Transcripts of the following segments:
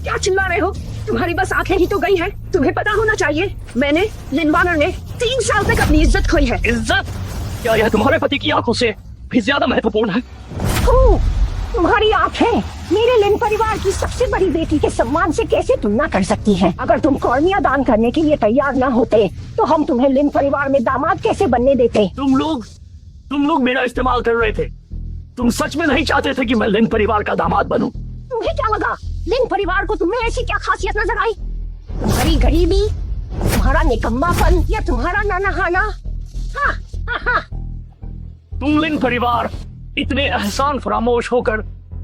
क्या चिल्ला रहे हो? तुम्हारी बस आंखें ही तो गई हैं। तुम्हें पता होना चाहिए, मैंने लिन वानर ने 3 साल तक अपनी इज्जत खोई है। इज्जत? क्या यह तुम्हारे पति की आंखों से भी ज्यादा महत्वपूर्ण है? तुम्हारी आंखें मेरे लिन परिवार की सबसे बड़ी बेटी के सम्मान से कैसे तुलना कर सकती हैं? अगर तुम कॉर्निया दान करने के लिए तैयार न होते तो हम तुम्हें लिन परिवार में दामाद कैसे बनने देते? तुम लोग मेरा इस्तेमाल कर रहे थे। तुम सच में नहीं चाहते थे कि मैं लिन परिवार का दामाद बनूं? तुम्हें क्या लगा लिन परिवार को तुम्हें ऐसी क्या खासियत नजर आई? तुम्हारी गरीबी, तुम्हारा निकम्मापन या तुम्हारा ना नहाना? हाँ, हाँ, हाँ। तुम लिन परिवार इतने एहसान फरामोश होकर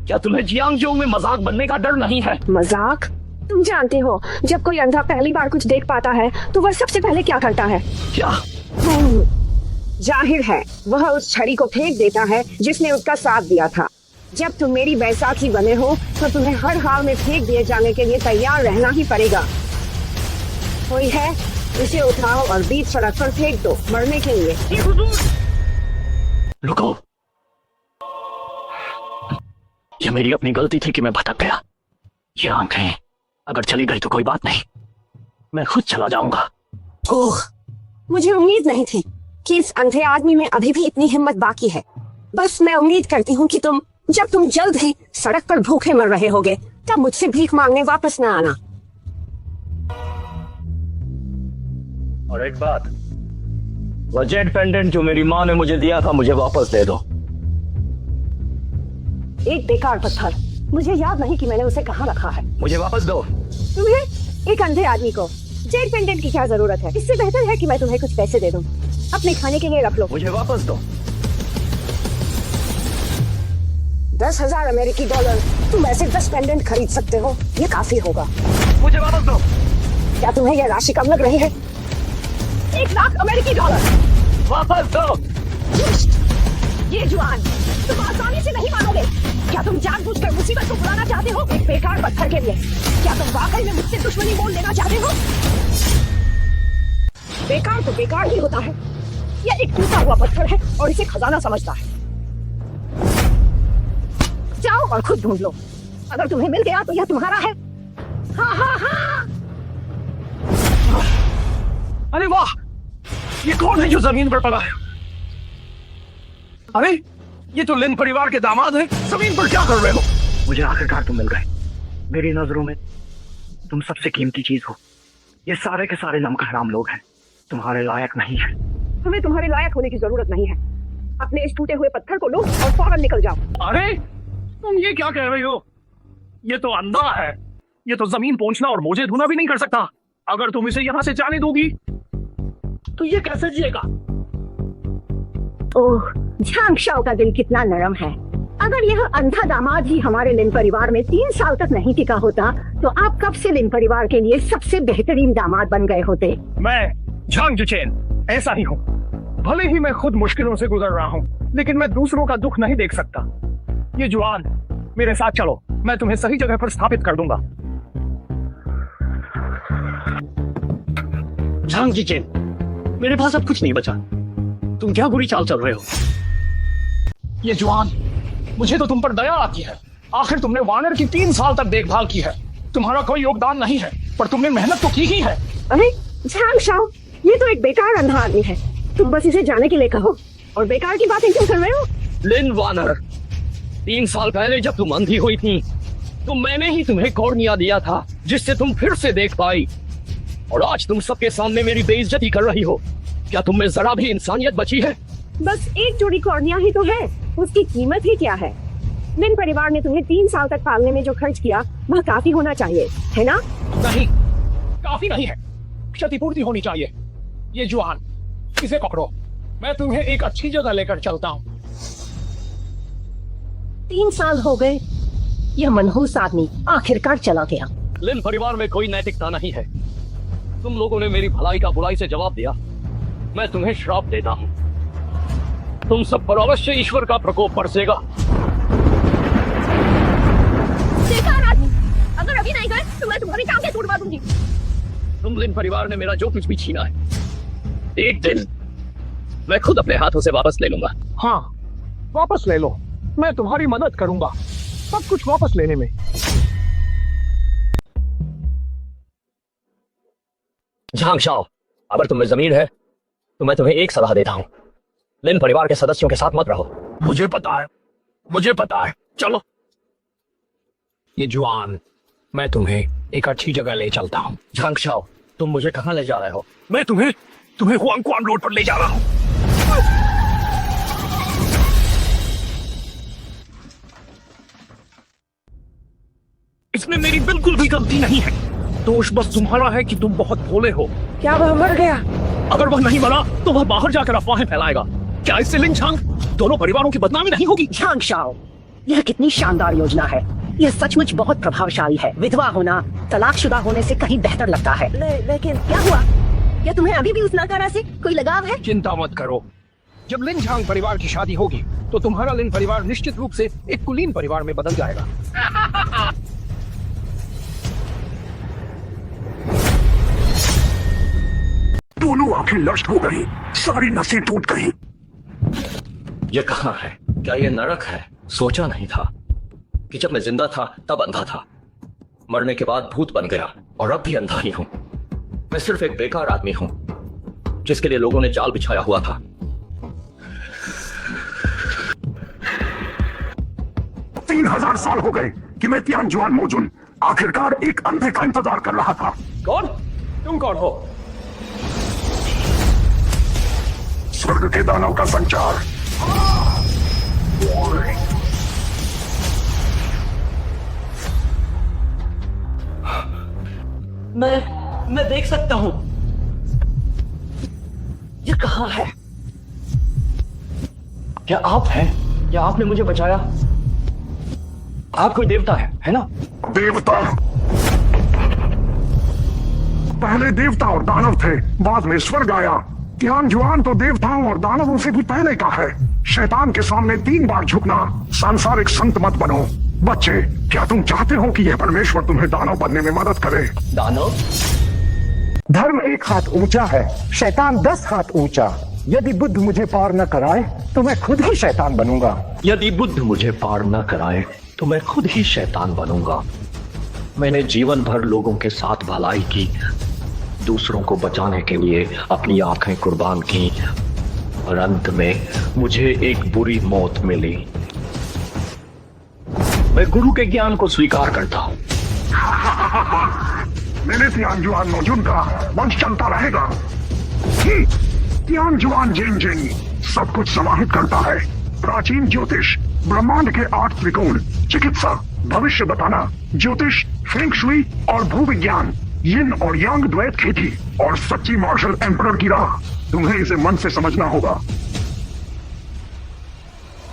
क्या तुम्हें जियांगजोंग में मजाक बनने का डर नहीं है? मजाक? तुम जानते हो जब कोई अंधा पहली बार कुछ देख पाता है तो वह सबसे पहले क्या करता है? क्या? जाहिर है वह उस छड़ी को फेंक देता है जिसने उसका साथ दिया था। जब तुम मेरी बैसाखी बने हो तो तुम्हें हर हाल में फेंक दिए जाने के लिए तैयार रहना ही पड़ेगा। कोई है? इसे उठाओ और बीच सड़क पर फेंक दो, मरने के लिए। रुको, यह मेरी अपनी गलती थी कि मैं भटक गया। ये आंखें अगर चली गई तो कोई बात नहीं, मैं खुद चला जाऊंगा। ओह, मुझे उम्मीद नहीं थी कि इस अंधे आदमी में अभी भी इतनी हिम्मत बाकी है। बस मैं उम्मीद करती हूँ कि जब तुम जल्द ही सड़क पर भूखे मर रहे होगे तब मुझसे भीख मांगने वापस न आना। और एक बात, वह जेड पेंडेंट जो मेरी माँ ने मुझे दिया था मुझे वापस दे दो। एक बेकार पत्थर, मुझे याद नहीं कि मैंने उसे कहाँ रखा है। मुझे वापस दो। तुम्हें एक अंधे आदमी को जेड पेंडेंट की क्या जरूरत है? इससे बेहतर है कि मैं तुम्हें कुछ पैसे दे दूं, अपने खाने के लिए रख लो। मुझे वापस दो। 10,000 अमेरिकी डॉलर तुम ऐसे 10 पेंडेंट खरीद सकते हो? ये काफी होगा। मुझे वापस दो। क्या तुम्हें यह राशि कम लग रही है? 1 लाख अमेरिकी डॉलर वापस दो। ये जुआन तुम आसानी से नहीं मानोगे। क्या तुम जानबूझकर मुसीबत को बुलाना चाहते हो एक बेकार पत्थर के लिए? क्या तुम वाकई में मुझसे दुश्मनी मोल लेना चाहते हो? बेकार तो बेकार ही होता है। यह एक टूटा हुआ पत्थर है और इसे खजाना समझता है। जाओ और खुद ढूंढ लो। अगर तुम्हें मिल गया तो यह तुम्हारा है। हाँ हाँ हाँ। अरे वाह, ये कौन है जो जमीन पर पड़ा है? अरे ये तो लिन परिवार के दामाद हैं। जमीन पर क्या कर रहे हो? मुझे आखिरकार तुम मिल गए। मेरी नजरों में तुम सबसे कीमती चीज हो। ये सारे के सारे नमक हराम लोग हैं, तुम्हारे लायक नहीं है। हमें तुम्हारे लायक होने की जरूरत नहीं है। अपने इस टूटे हुए पत्थर को लो और फौरन निकल जाओ। अरे तुम ये क्या कह रही हो? ये तो अंधा है। ये तो जमीन पोंछना और मोजे धोना भी नहीं कर सकता। अगर तुम इसे यहाँ से जाने दोगी तो ये कैसे जिएगा? ओह, झांगशाओ का दिल कितना नरम है। अगर यह अंधा दामाद ही हमारे लिन परिवार में 3 साल तक नहीं टिका होता तो आप कब से लिन परिवार के लिए सबसे बेहतरीन दामाद बन गए होते। मैं झांग जुचेन ऐसा ही हूँ। भले ही मैं खुद मुश्किलों से गुजर रहा हूँ लेकिन मैं दूसरों का दुख नहीं देख सकता। ये जुआन, मेरे साथ चलो, मैं तुम्हें सही जगह पर स्थापित कर दूंगा। झांग जुचेन, मेरे पास अब कुछ नहीं बचा। तुम क्या बुरी चाल चल रहे हो? ये जुआन, मुझे तो तुम पर दया आती है। आखिर तुमने वानर की 3 साल तक देखभाल की है। तुम्हारा कोई योगदान नहीं है पर तुमने मेहनत तो की ही है। अरे झांगशाओ, ये तो एक बेकार अंधा आदमी है। तुम बस इसे जाने के लिए कहो और बेकार की बातें क्यों कर रहे हो? लिन वानर, 3 साल पहले जब तुम अंधी हुई थी तो मैंने ही तुम्हें कॉर्निया दिया था जिससे तुम फिर से देख पाई। और आज तुम सबके सामने मेरी बेइज्जती कर रही हो। क्या तुम में जरा भी इंसानियत बची है? बस एक जोड़ी कॉर्निया ही तो है, उसकी कीमत ही क्या है? लिन परिवार ने तुम्हें 3 साल तक पालने में जो खर्च किया वह काफी होना चाहिए, है ना? नहीं, काफी नहीं है। क्षतिपूर्ति होनी चाहिए। ये जुआन, इसे पकड़ो, मैं तुम्हें एक अच्छी जगह लेकर चलता हूँ। 3 साल हो गए, यह मनहूस आदमी आखिरकार चला गया। लिन परिवार में कोई नैतिकता नहीं है। तुम लोगों ने मेरी भलाई का बुराई से जवाब दिया। मैं तुम्हें श्राप देता हूँ। तुम सब पर अवश्य ईश्वर का प्रकोप बरसेगा। बेकार आदमी, अगर अभी नहीं गए तो मैं तुम्हारी टांगें तोड़वा दूंगी। तुम लिन परिवार ने मेरा जो कुछ भी छीना है, एक दिन मैं खुद अपने हाथों से वापस ले लूंगा। हाँ, वापस ले लो, मैं तुम्हारी मदद करूंगा सब कुछ वापस लेने में। झांग शाओ, अगर तुम्हें जमीन है तो मैं तुम्हें एक सलाह देता हूँ, लिन परिवार के सदस्यों के साथ मत रहो। मुझे पता है, चलो। ये जुआन, मैं तुम्हें एक अच्छी जगह ले चलता हूँ। झांग शाओ, तुम मुझे कहाँ ले जा रहे हो? मैं तुम्हें हुआंगक्वान रोड पर ले जा रहा हूँ। इसमें मेरी बिल्कुल भी गलती नहीं है। दोष बस तुम्हारा है कि तुम बहुत भोले हो। क्या वह मर गया? अगर वह नहीं मरा तो वह बाहर जाकर अफवाहें फैलाएगा। क्या इससे लिन झांग दोनों परिवारों की बदनामी नहीं होगी? झांग शाओ, यह कितनी शानदार योजना है। यह सचमुच बहुत प्रभावशाली है। विधवा होना तलाकशुदा होने से कहीं बेहतर लगता है। लेकिन क्या हुआ? क्या तुम्हें अभी भी उस नकारा से कोई लगाव है? चिंता मत करो, जब लिन झांग परिवार की शादी होगी तो तुम्हारा लिन परिवार निश्चित रूप से एक कुलीन परिवार में बदल जाएगा। दोनों आंखें लश्ट हो गई, सारी नसें टूट गई। ये कहाँ है? क्या ये नरक है? सोचा नहीं था कि जब मैं जिंदा था तब अंधा था, मरने के बाद भूत बन गया और अब भी अंधा ही हूं। मैं सिर्फ एक बेकार आदमी हूं जिसके लिए लोगों ने जाल बिछाया हुआ था। 3000 साल हो गए कि मैं तियानजुआन मोजुन आखिरकार एक अंधे का इंतजार कर रहा था। कौन? तुम कौन हो? स्वर्ग के दानव का संचार। मैं देख सकता हूं। ये कहां है? क्या आप हैं? क्या आपने मुझे बचाया? आप कोई देवता है ना? देवता? पहले देवता और दानव थे, बाद में स्वर्ग आया। तियानजुआन तो देवताओं और दानवों से भी पहले का है। शैतान के सामने 3 बार झुकना। सांसारिक संत मत बनो। बच्चे, क्या तुम चाहते हो कि यह परमेश्वर तुम्हें दानव बनने में मदद करे? दानव? धर्म 1 हाथ ऊंचा है, शैतान 10 हाथ ऊंचा। यदि बुद्ध मुझे पार न कराए तो मैं खुद ही शैतान बनूंगा। यदि बुद्ध मुझे पार न कराए तो मैं खुद ही शैतान बनूंगा। मैंने जीवन भर लोगों के साथ भलाई की, दूसरों को बचाने के लिए अपनी आंखें कुर्बान की, और अंत में मुझे एक बुरी मौत मिली। मैं गुरु के ज्ञान को स्वीकार करता हूं। मेरे तियानजुआन मोजुन का वंश चलता रहेगा। तियानजुआन जिन सब कुछ समाहित करता है। प्राचीन ज्योतिष, ब्रह्मांड के 8 त्रिकोण, चिकित्सा, भविष्य बताना, ज्योतिष, फेंग शुई और भूविज्ञान, यिन और यांग द्वैत खेती और सच्ची मार्शल एम्परर की राह। तुम्हें इसे मन से समझना होगा।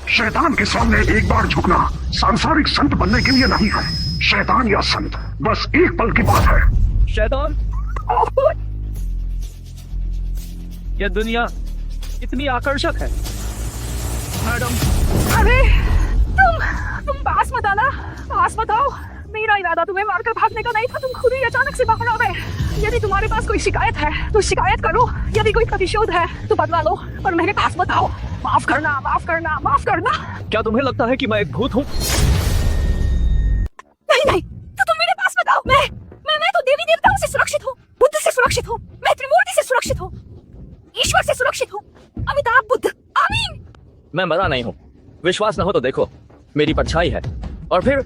शैतान के सामने एक बार झुकना सांसारिक संत बनने के लिए नहीं है। शैतान या संत बस एक पल की बात है। शैतान? यह दुनिया इतनी आकर्षक है। मैडम, अरे तुम पास मत आना, पास मत आओ। मेरा इरादा तुम्हें मारकर भागने का नहीं था। तुम खुद ही अचानक से बाहर आ गए। यदि तुम्हारे पास कोई शिकायत है तो शिकायत करो। यदि कोई प्रतिशोध है तो बदला लो, पर मेरे पास मत आओ। माफ करना, माफ करना, माफ करना। क्या तुम्हें लगता है कि मैं एक भूत हूं? नहीं, तो तुम मेरे पास मत आओ। मैं तो देवी देवताओं से सुरक्षित हूँ, बुद्ध से सुरक्षित हूँ, मैं त्रिमूर्ति से सुरक्षित हूँ, ईश्वर से सुरक्षित हूँ। अमिताभ बुद्ध, आमीन। मैं मरा नहीं हूं। विश्वास न हो तो देखो, मेरी परछाई है। और फिर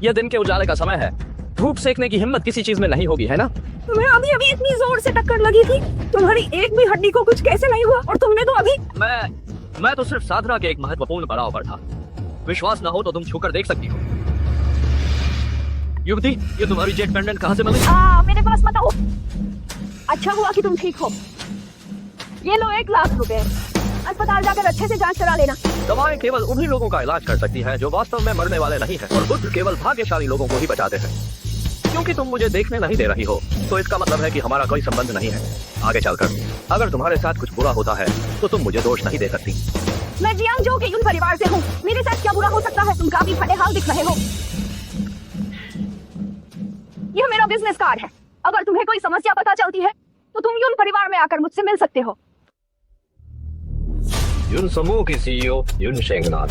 यह दिन के उजाले का समय है। धूप सेकने की हिम्मत किसी चीज में नहीं होगी, है ना? तुम्हें अभी इतनी जोर से टक्कर लगी थी, तुम्हारी एक भी हड्डी को कुछ कैसे नहीं हुआ? और तुमने तो अभी मैं तो सिर्फ साधना के एक महत्वपूर्ण पड़ाव पर था। विश्वास न हो तो तुम छूकर देख सकती हो। युवती, ये तुम्हारी जेट पेंडेंट कहाँ से मिली? मेरे पास मत आओ। अच्छा हुआ कि तुम ठीक हो। ये लो 1 लाख रुपए। अस्पताल जाकर अच्छे से जांच करा लेना। दवाएं केवल उन्हीं लोगों का इलाज कर सकती हैं जो वास्तव में मरने वाले नहीं हैं, और बुद्ध केवल भाग्यशाली लोगों को ही बचाते हैं। क्योंकि तुम मुझे देखने नहीं दे रही हो तो इसका मतलब है कि हमारा कोई संबंध नहीं है। आगे चलकर अगर तुम्हारे साथ कुछ बुरा होता है तो तुम मुझे दोष नहीं दे सकती। मैं जियांगजो के यून परिवार से हूँ। मेरे साथ क्या बुरा हो सकता है? तुम काफी फटे हाल दिख रहे हो। यह मेरा बिजनेस कार्ड है। अगर तुम्हें कोई समस्या पता चलती है तो तुम यून परिवार में आकर मुझसे मिल सकते हो। यून समूह की सीईओ यून शेंगनाथ।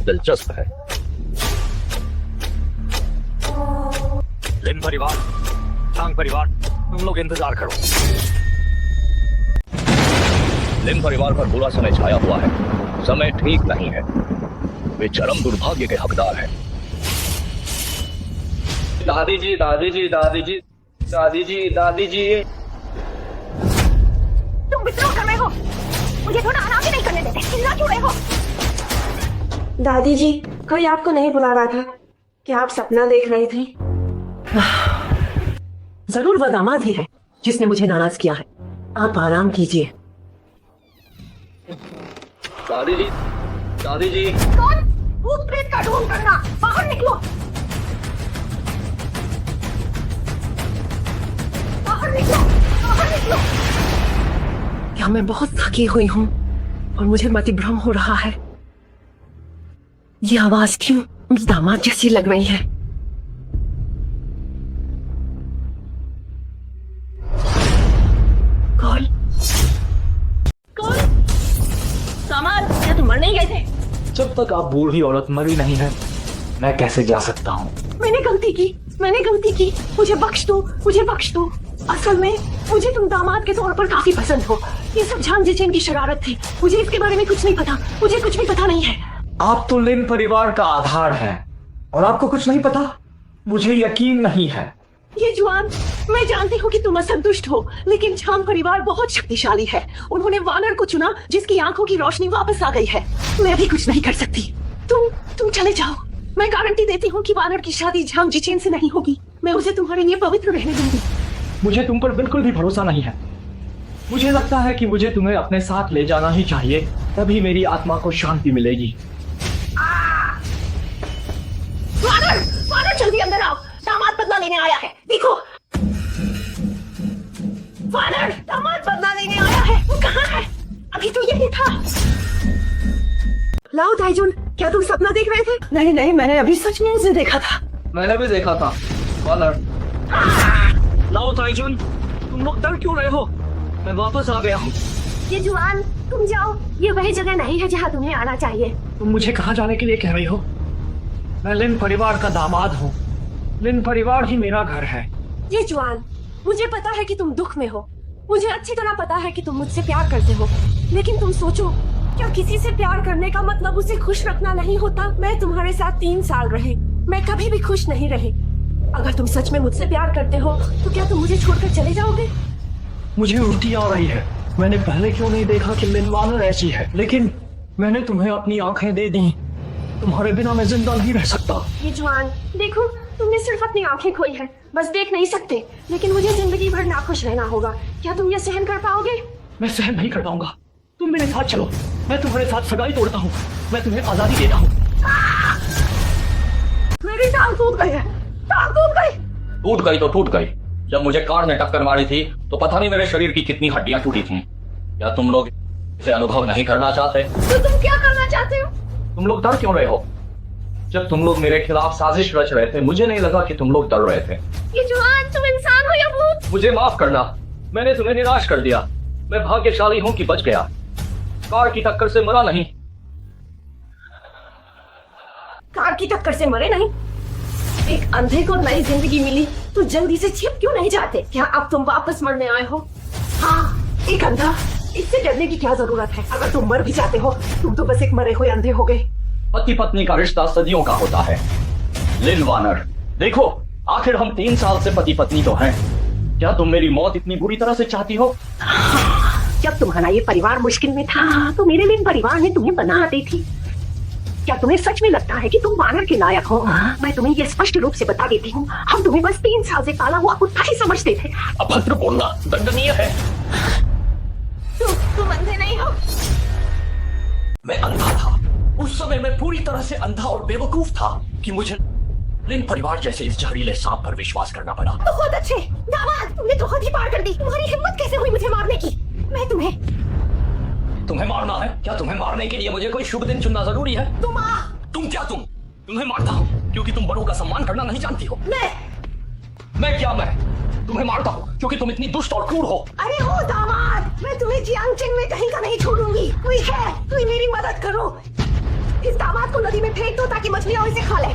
दिलचस्प है। लिन परिवार, चांग परिवार, तुम लोग इंतजार करो। लिन परिवार पर बुरा समय छाया हुआ है। समय ठीक नहीं है। वे चरम दुर्भाग्य के हकदार हैं। दादी जी, दादी जी, दादी जी, दादी जी, दादी जी। तुम विद्रोह कर रहे हो, मुझे थोड़ा आराम भी नहीं करने देते। चिल्ला क्यों रहे हो? दादी जी, कोई आपको नहीं बुला रहा था? क्या आप सपना देख रहे थे? जरूर वह दामाद ही है जिसने मुझे नाराज किया है। आप आराम कीजिए। दादी जी, दादी जी। कौन? भूत प्रेत का ढोंग करना, बाहर निकलो, बाहर निकलो, बाहर निकलो। क्या मैं बहुत थकी हुई हूँ और मुझे मतिभ्रम हो रहा है? ये आवाज क्यों उस दामाद जैसी लग रही है? कौन? कौन? दामाद, क्या तुम मर नहीं गए थे? जब तक आप बूढ़ी औरत मरी नहीं है, मैं कैसे जा सकता हूँ? मैंने गलती की, मैंने गलती की। मुझे बख्श दो, मुझे बख्श दो। असल में मुझे तुम दामाद के तौर पर काफी पसंद हो। ये सब झांग जिचेन की शरारत थी। मुझे इसके बारे में कुछ नहीं पता, मुझे कुछ भी पता नहीं है। आप तो लिन परिवार का आधार हैं और आपको कुछ नहीं पता? मुझे यकीन नहीं है। ये जुआन, मैं जानती हूँ कि तुम असंतुष्ट हो, लेकिन झांग परिवार बहुत शक्तिशाली है। उन्होंने वानर को चुना जिसकी आंखों की रोशनी वापस आ गई है। मैं भी कुछ नहीं कर सकती। तुम चले जाओ। मैं गारंटी देती हूँ कि वानर की शादी झांग जिचेन से नहीं होगी। मैं उसे तुम्हारे लिए पवित्र रहने दूंगी। मुझे तुम पर बिल्कुल भी भरोसा नहीं है। मुझे लगता है कि मुझे तुम्हें अपने साथ ले जाना ही चाहिए, तभी मेरी आत्मा को शांति मिलेगी। वानर, वानर जल्दी अंदर आओ। दामाद बदला लेने आया है, देखो। वानर, दामाद बदला लेने आया है। वो कहाँ है? अभी तो यही था। लाओ ताइजुन, क्या तुम सपना देख रहे थे? नहीं नहीं, मैंने अभी सच में उसे देखा था। मैंने भी देखा था। वानर। लाओ ताइजुन, तुम लोग डर क्यों रहे हो? मैं वापस आ गया हूँ। ये जुआन, तुम जाओ। ये वही जगह नहीं है जहाँ तुम्हें आना चाहिए। तुम मुझे कहाँ जाने के लिए कह रही हो? मैं लिन परिवार का दामाद हूँ। लिन परिवार ही मेरा घर है। ये जुआन, मुझे पता है कि तुम दुख में हो। मुझे अच्छी तरह पता है कि तुम मुझसे प्यार करते हो, लेकिन तुम सोचो, क्या किसी से प्यार करने का मतलब उसे खुश रखना नहीं होता? मैं तुम्हारे साथ 3 साल रही, मैं कभी भी खुश नहीं रही। अगर तुम सच में मुझसे प्यार करते हो तो क्या तुम मुझे छोड़कर चले जाओगे? मुझे उल्टी आ रही है। मैंने पहले क्यों नहीं देखा कि लिन वानर ऐसी है? लेकिन मैंने तुम्हें अपनी आंखें दे दी। तुम्हारे बिना मैं जिंदा नहीं रह सकता। ये जुआन, देखो, तुमने सिर्फ अपनी आंखें खोई है, बस देख नहीं सकते। लेकिन मुझे जिंदगी भर नाखुश रहना होगा। क्या तुम ये सहन कर पाओगे? मैं सहन नहीं कर पाऊंगा। तुम मेरे साथ चलो, मैं तुम्हारे साथ सगाई तोड़ता हूँ। मैं तुम्हें आजादी देता हूँ। मेरी टांग टूट गई है, टांग टूट गई। टूट गई तो टूट गई। जब मुझे कार ने टक्कर मारी थी तो पता नहीं मेरे शरीर की कितनी हड्डियां टूटी थी। क्या तुम लोग इसे अनुभव नहीं करना चाहते? तो तुम क्या करना चाहते हो? तुम लोग डर क्यों रहे हो? जब तुम लोग मेरे खिलाफ साजिश रच रहे थे, मुझे नहीं लगा कि तुम लोग डर रहे थे। ये जुआन, तुम इंसान हो या भूत? मुझे माफ करना, मैंने तुम्हें निराश कर दिया। मैं भाग्यशाली हूँ कि बच गया। कार की टक्कर से मरा नहीं। कार की टक्कर से मरे नहीं? एक अंधे को नई जिंदगी मिली तो जल्दी से छिप क्यों नहीं जाते? क्या अब तुम वापस मरने आए हो? हाँ, एक अंधा, इससे डरने की क्या जरूरत है? अगर तुम मर भी जाते हो, तुम तो बस एक मरे हुए अंधे हो गए। पति पत्नी का रिश्ता सदियों का होता है। लिन वानर, देखो, आखिर हम 3 साल से पति पत्नी तो हैं। क्या तुम मेरी मौत इतनी बुरी तरह से चाहती हो? जब तुम्हारा ये परिवार मुश्किल में था तो मेरे लिए परिवार ने तुम्हें बना दी थी। क्या तुम्हें सच में लगता है कि तुम वानर के लायक हो? मैं तुम्हें ये स्पष्ट रूप से बता देती हूँ, हम तुम्हें बस 3 साल से पाला हुआ कुत्ता ही समझते थे। अभद्र बोलना दंडनीय है। तुम अंधे नहीं हो? मैं अंधा था। उस समय मैं पूरी तरह से अंधा और बेवकूफ था कि मुझे लिन परिवार जैसे इस जहरीले सांप पर विश्वास करना पड़ा। बहुत अच्छे दामाद, तुमने तो हद ही पार कर दी। तुम्हारी हिम्मत कैसे हुई मुझे मारने की? मैं तुम्हें मारना है? क्या तुम्हें मारने के लिए मुझे कोई शुभ दिन चुनना जरूरी है? तुम क्या तुम्हें मारता हूँ क्योंकि तुम बड़ों का सम्मान करना नहीं जानती हो। मैं तुम्हें मारता हूँ क्योंकि तुम इतनी दुष्ट और क्रूर हो। अरे हो दामाद, मैं तुम्हें जियांगचेन में कहीं का नहीं छोड़ूंगी। कोई मेरी मदद करो। इस दामाद को नदी में फेंक दो ताकि मछलियां इसे खा ले।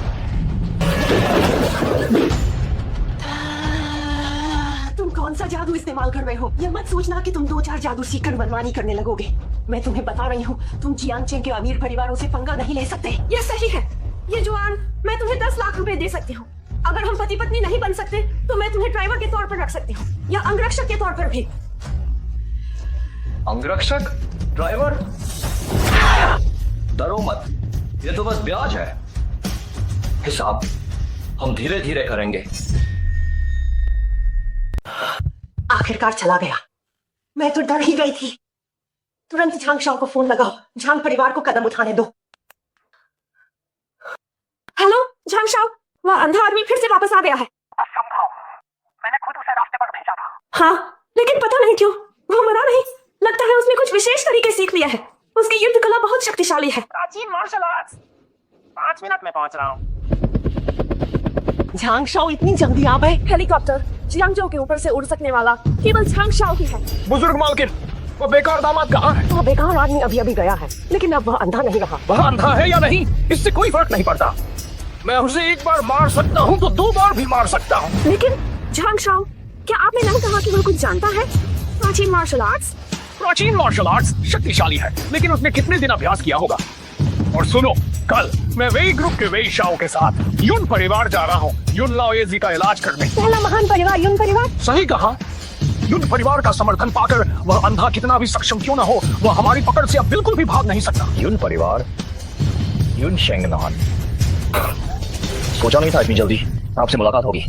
कौन सा जादू इस्तेमाल कर रहे हो? ये मत सोचना कि तुम 2-4 जादू सीखकर मनमानी करने लगोगे। मैं तुम्हें बता रही हूँ, तुम जियांगचेंग के अमीर परिवारों से पंगा नहीं ले सकते। ये सही है। ये जुआन, मैं तुम्हें 10 लाख रुपए दे सकती हूँ। अगर हम पति पत्नी नहीं बन सकते तो मैं तुम्हें ड्राइवर के तौर पर रख सकती हूँ, या अंगरक्षक के तौर पर भी। अंगरक्षक? ड्राइवर? डरो मत, ये तो बस ब्याज है। हिसाब हम धीरे धीरे करेंगे। आखिरकार चला गया। मैं तो डर ही गई थी। तुरंत झांग शाओ को फोन लगाओ, झांग परिवार को कदम उठाने दो। हेलो झांग शाओ, वह अंधा आदमी फिर से वापस आ गया है। मैंने खुद उसे रास्ते पर भेजा था। हाँ, लेकिन पता नहीं क्यों वो मरा नहीं। लगता है उसने कुछ विशेष तरीके सीख लिया है। उसकी युद्ध कला बहुत शक्तिशाली है। प्राचीन मार्शल आर्ट्स। 5 मिनट में पहुंच रहा हूँ। झांग शाओ इतनी जल्दी आ गए। हेलीकॉप्टर जियांगजो के ऊपर से उड़ सकने वाला केवल झांग शाओ ही है। बुजुर्ग मालकिन, वो बेकार दामाद कहाँ है? वह बेकार आदमी अभी अभी गया है, लेकिन अब वह अंधा नहीं रहा। वह अंधा है या नहीं, इससे कोई फर्क नहीं पड़ता। मैं उसे एक बार मार सकता हूँ तो 2 बार भी मार सकता हूँ। लेकिन झांग शाओ, क्या आपने नहीं कहा कि वह कुछ जानता है? प्राचीन मार्शल आर्ट्स। प्राचीन मार्शल आर्ट्स शक्तिशाली है, लेकिन उसने कितने दिन अभ्यास किया होगा? और सुनो, कल मैं वेई ग्रुप के वेई शाओ के साथ युन परिवार जा रहा हूँ युन लाओएजी का इलाज करने। पहला महान परिवार युन परिवार। सही कहा। युन परिवार का समर्थन पाकर वह अंधा कितना भी सक्षम क्यों न हो, वह हमारी पकड़ से अब बिल्कुल भी भाग नहीं सकता। युन परिवार, युन शेंगनान। सोचा नहीं था इतनी जल्दी आपसे मुलाकात होगी।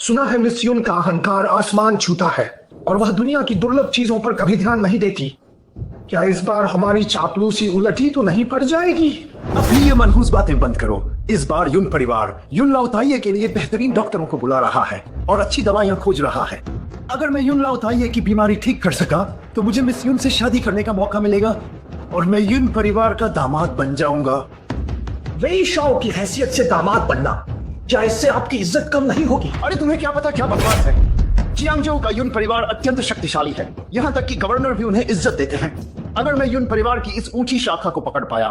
सुना है मिस युन का अहंकार आसमान छूता है और वह दुनिया की दुर्लभ चीजों पर कभी ध्यान नहीं देती। क्या इस बार हमारी चापलूसी उलटी तो नहीं पड़ जाएगी? अपनी ये मनहूस बातें बंद करो। इस बार युन परिवार युन लाओताइये के लिए बेहतरीन डॉक्टरों को बुला रहा है और अच्छी दवाइयां खोज रहा है। अगर मैं युन लाओताइये की बीमारी ठीक कर सका तो मुझे मिस युन से शादी करने का मौका मिलेगा और मैं युन परिवार का दामाद बन जाऊंगा। वेई शाओ की हैसियत से दामाद बनना, क्या इससे आपकी इज्जत कम नहीं होगी? अरे तुम्हें क्या पता क्या बकवास है। जियांगजो का युन परिवार अत्यंत शक्तिशाली है, यहाँ तक कि गवर्नर भी उन्हें इज्जत देते हैं। अगर मैं युन परिवार की इस ऊंची शाखा को पकड़ पाया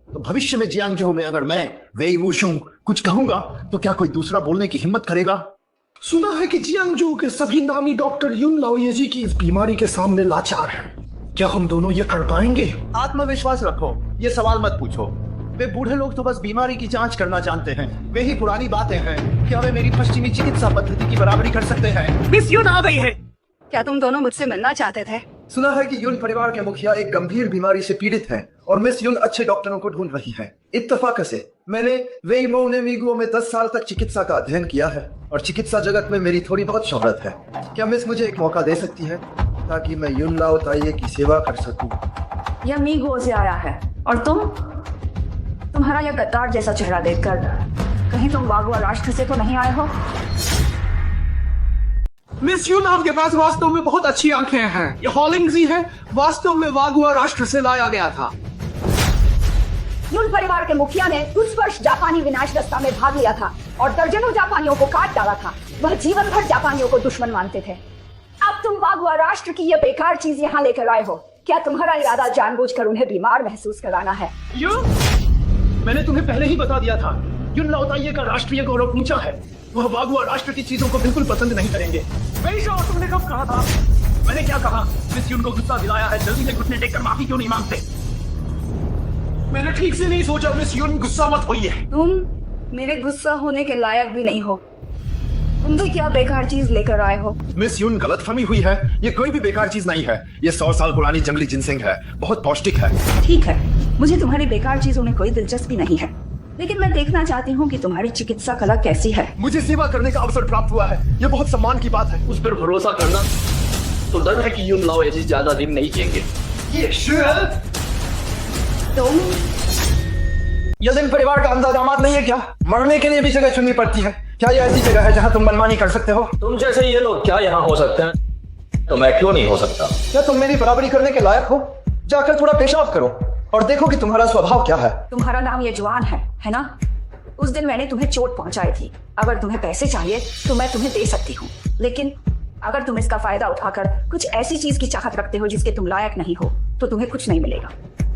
तो भविष्य में जियांगजो में अगर मैं वेई वुशुंग कुछ कहूंगा तो क्या कोई दूसरा बोलने की हिम्मत करेगा? सुना है कि जियांगजो के सभी नामी डॉक्टर युन लाओएजी की इस बीमारी के सामने लाचार हैं। क्या हम दोनों ये कर पाएंगे? आत्मविश्वास रखो, ये सवाल मत पूछो। वे बूढ़े लोग तो बस बीमारी की जांच करना जानते हैं। वे ही पुरानी बातें हैं। क्या वे मेरी पश्चिमी चिकित्सा पद्धति की बराबरी कर सकते हैं? मिस युन आ गई है। क्या तुम दोनों मुझसे मिलना चाहते थे? सुना है कि युन परिवार के मुखिया एक गंभीर बीमारी से पीड़ित हैं और मिस युन अच्छे डॉक्टरों को ढूंढ रही है। इत्तेफाक से मैंने वेई मोनेमिगुओ में 10 साल तक चिकित्सा का अध्ययन किया है और चिकित्सा जगत में मेरी थोड़ी बहुत शोहरत है। क्या मिस मुझे एक मौका दे सकती है ताकि मैं युन लाओताइये की सेवा कर सकूं? यह मीगो से आया है और तुम्हारा यह गद्दार जैसा चेहरा देखकर कहीं तुम वागुआ राष्ट्र से तो नहीं आए हो? मिस युन, आपके पास वास्तव में बहुत अच्छी आंखें हैं। ये हॉलिंगजी है, वास्तव में वागुआ राष्ट्र से लाया गया था। युन परिवार के मुखिया ने उस वर्ष जापानी विनाश रास्ता में भाग लिया था और दर्जनों जापानियों को काट डाला था। वह जीवन भर जापानियों को दुश्मन मानते थे। अब तुम वागुआ राष्ट्र की ये बेकार चीज यहाँ लेकर आए हो। क्या तुम्हारा इरादा जानबूझकर उन्हें बीमार महसूस कराना है? मैंने तुम्हें पहले ही बता दिया था, युन लाओताइये का राष्ट्रीय गौरव ऊंचा है। वह वागुआ राष्ट्र की चीजों को बिल्कुल पसंद नहीं करेंगे। तुमने कब कहा था? मैंने क्या कहा? मिस युन को गुस्सा दिलाया है, जल्दी से घुटने टेककर माफी क्यों नहीं मांगते? मैंने ठीक से नहीं सोचा। मिस युन, गुस्सा मत होइए। तुम मेरे गुस्सा होने के लायक भी नहीं हो। तुम भी क्या बेकार चीज लेकर आए हो? मिस युन, गलतफहमी हुई है। ये कोई भी बेकार चीज नहीं है। ये 100 साल पुरानी जंगली जिनसिंग है, बहुत पौष्टिक है। ठीक है, मुझे तुम्हारी बेकार चीजों में कोई दिलचस्पी नहीं है, लेकिन मैं देखना चाहती हूँ कि तुम्हारी चिकित्सा कला कैसी है। मुझे सेवा करने का अवसर प्राप्त हुआ है, ये बहुत सम्मान की बात है। उस पर भरोसा करना तो डर है कि युन लाओएजी ज्यादा दिन नहीं जिएंगे। तुम यह दिन परिवार का अंधा दामाद नहीं है क्या? मरने के लिए भी जगह चुननी पड़ती है। क्या ये ऐसी जगह है जहाँ तुम मनमानी कर सकते हो? तुम जैसे ये लोग क्या यहाँ हो सकते हैं, तो मैं क्यों नहीं हो सकता? क्या तुम मेरी बराबरी करने के लायक हो? जाकर थोड़ा पेशाब करो और देखो कि तुम्हारा स्वभाव क्या है। तुम्हारा नाम ये जवान है ना? उस दिन मैंने तुम्हें चोट पहुंचाई थी। अगर तुम्हें पैसे चाहिए तो मैं तुम्हें दे सकती हूँ, लेकिन अगर तुम इसका फायदा उठाकर कुछ ऐसी चीज की चाहत रखते हो जिसके तुम लायक नहीं हो तो तुम्हें कुछ नहीं मिलेगा।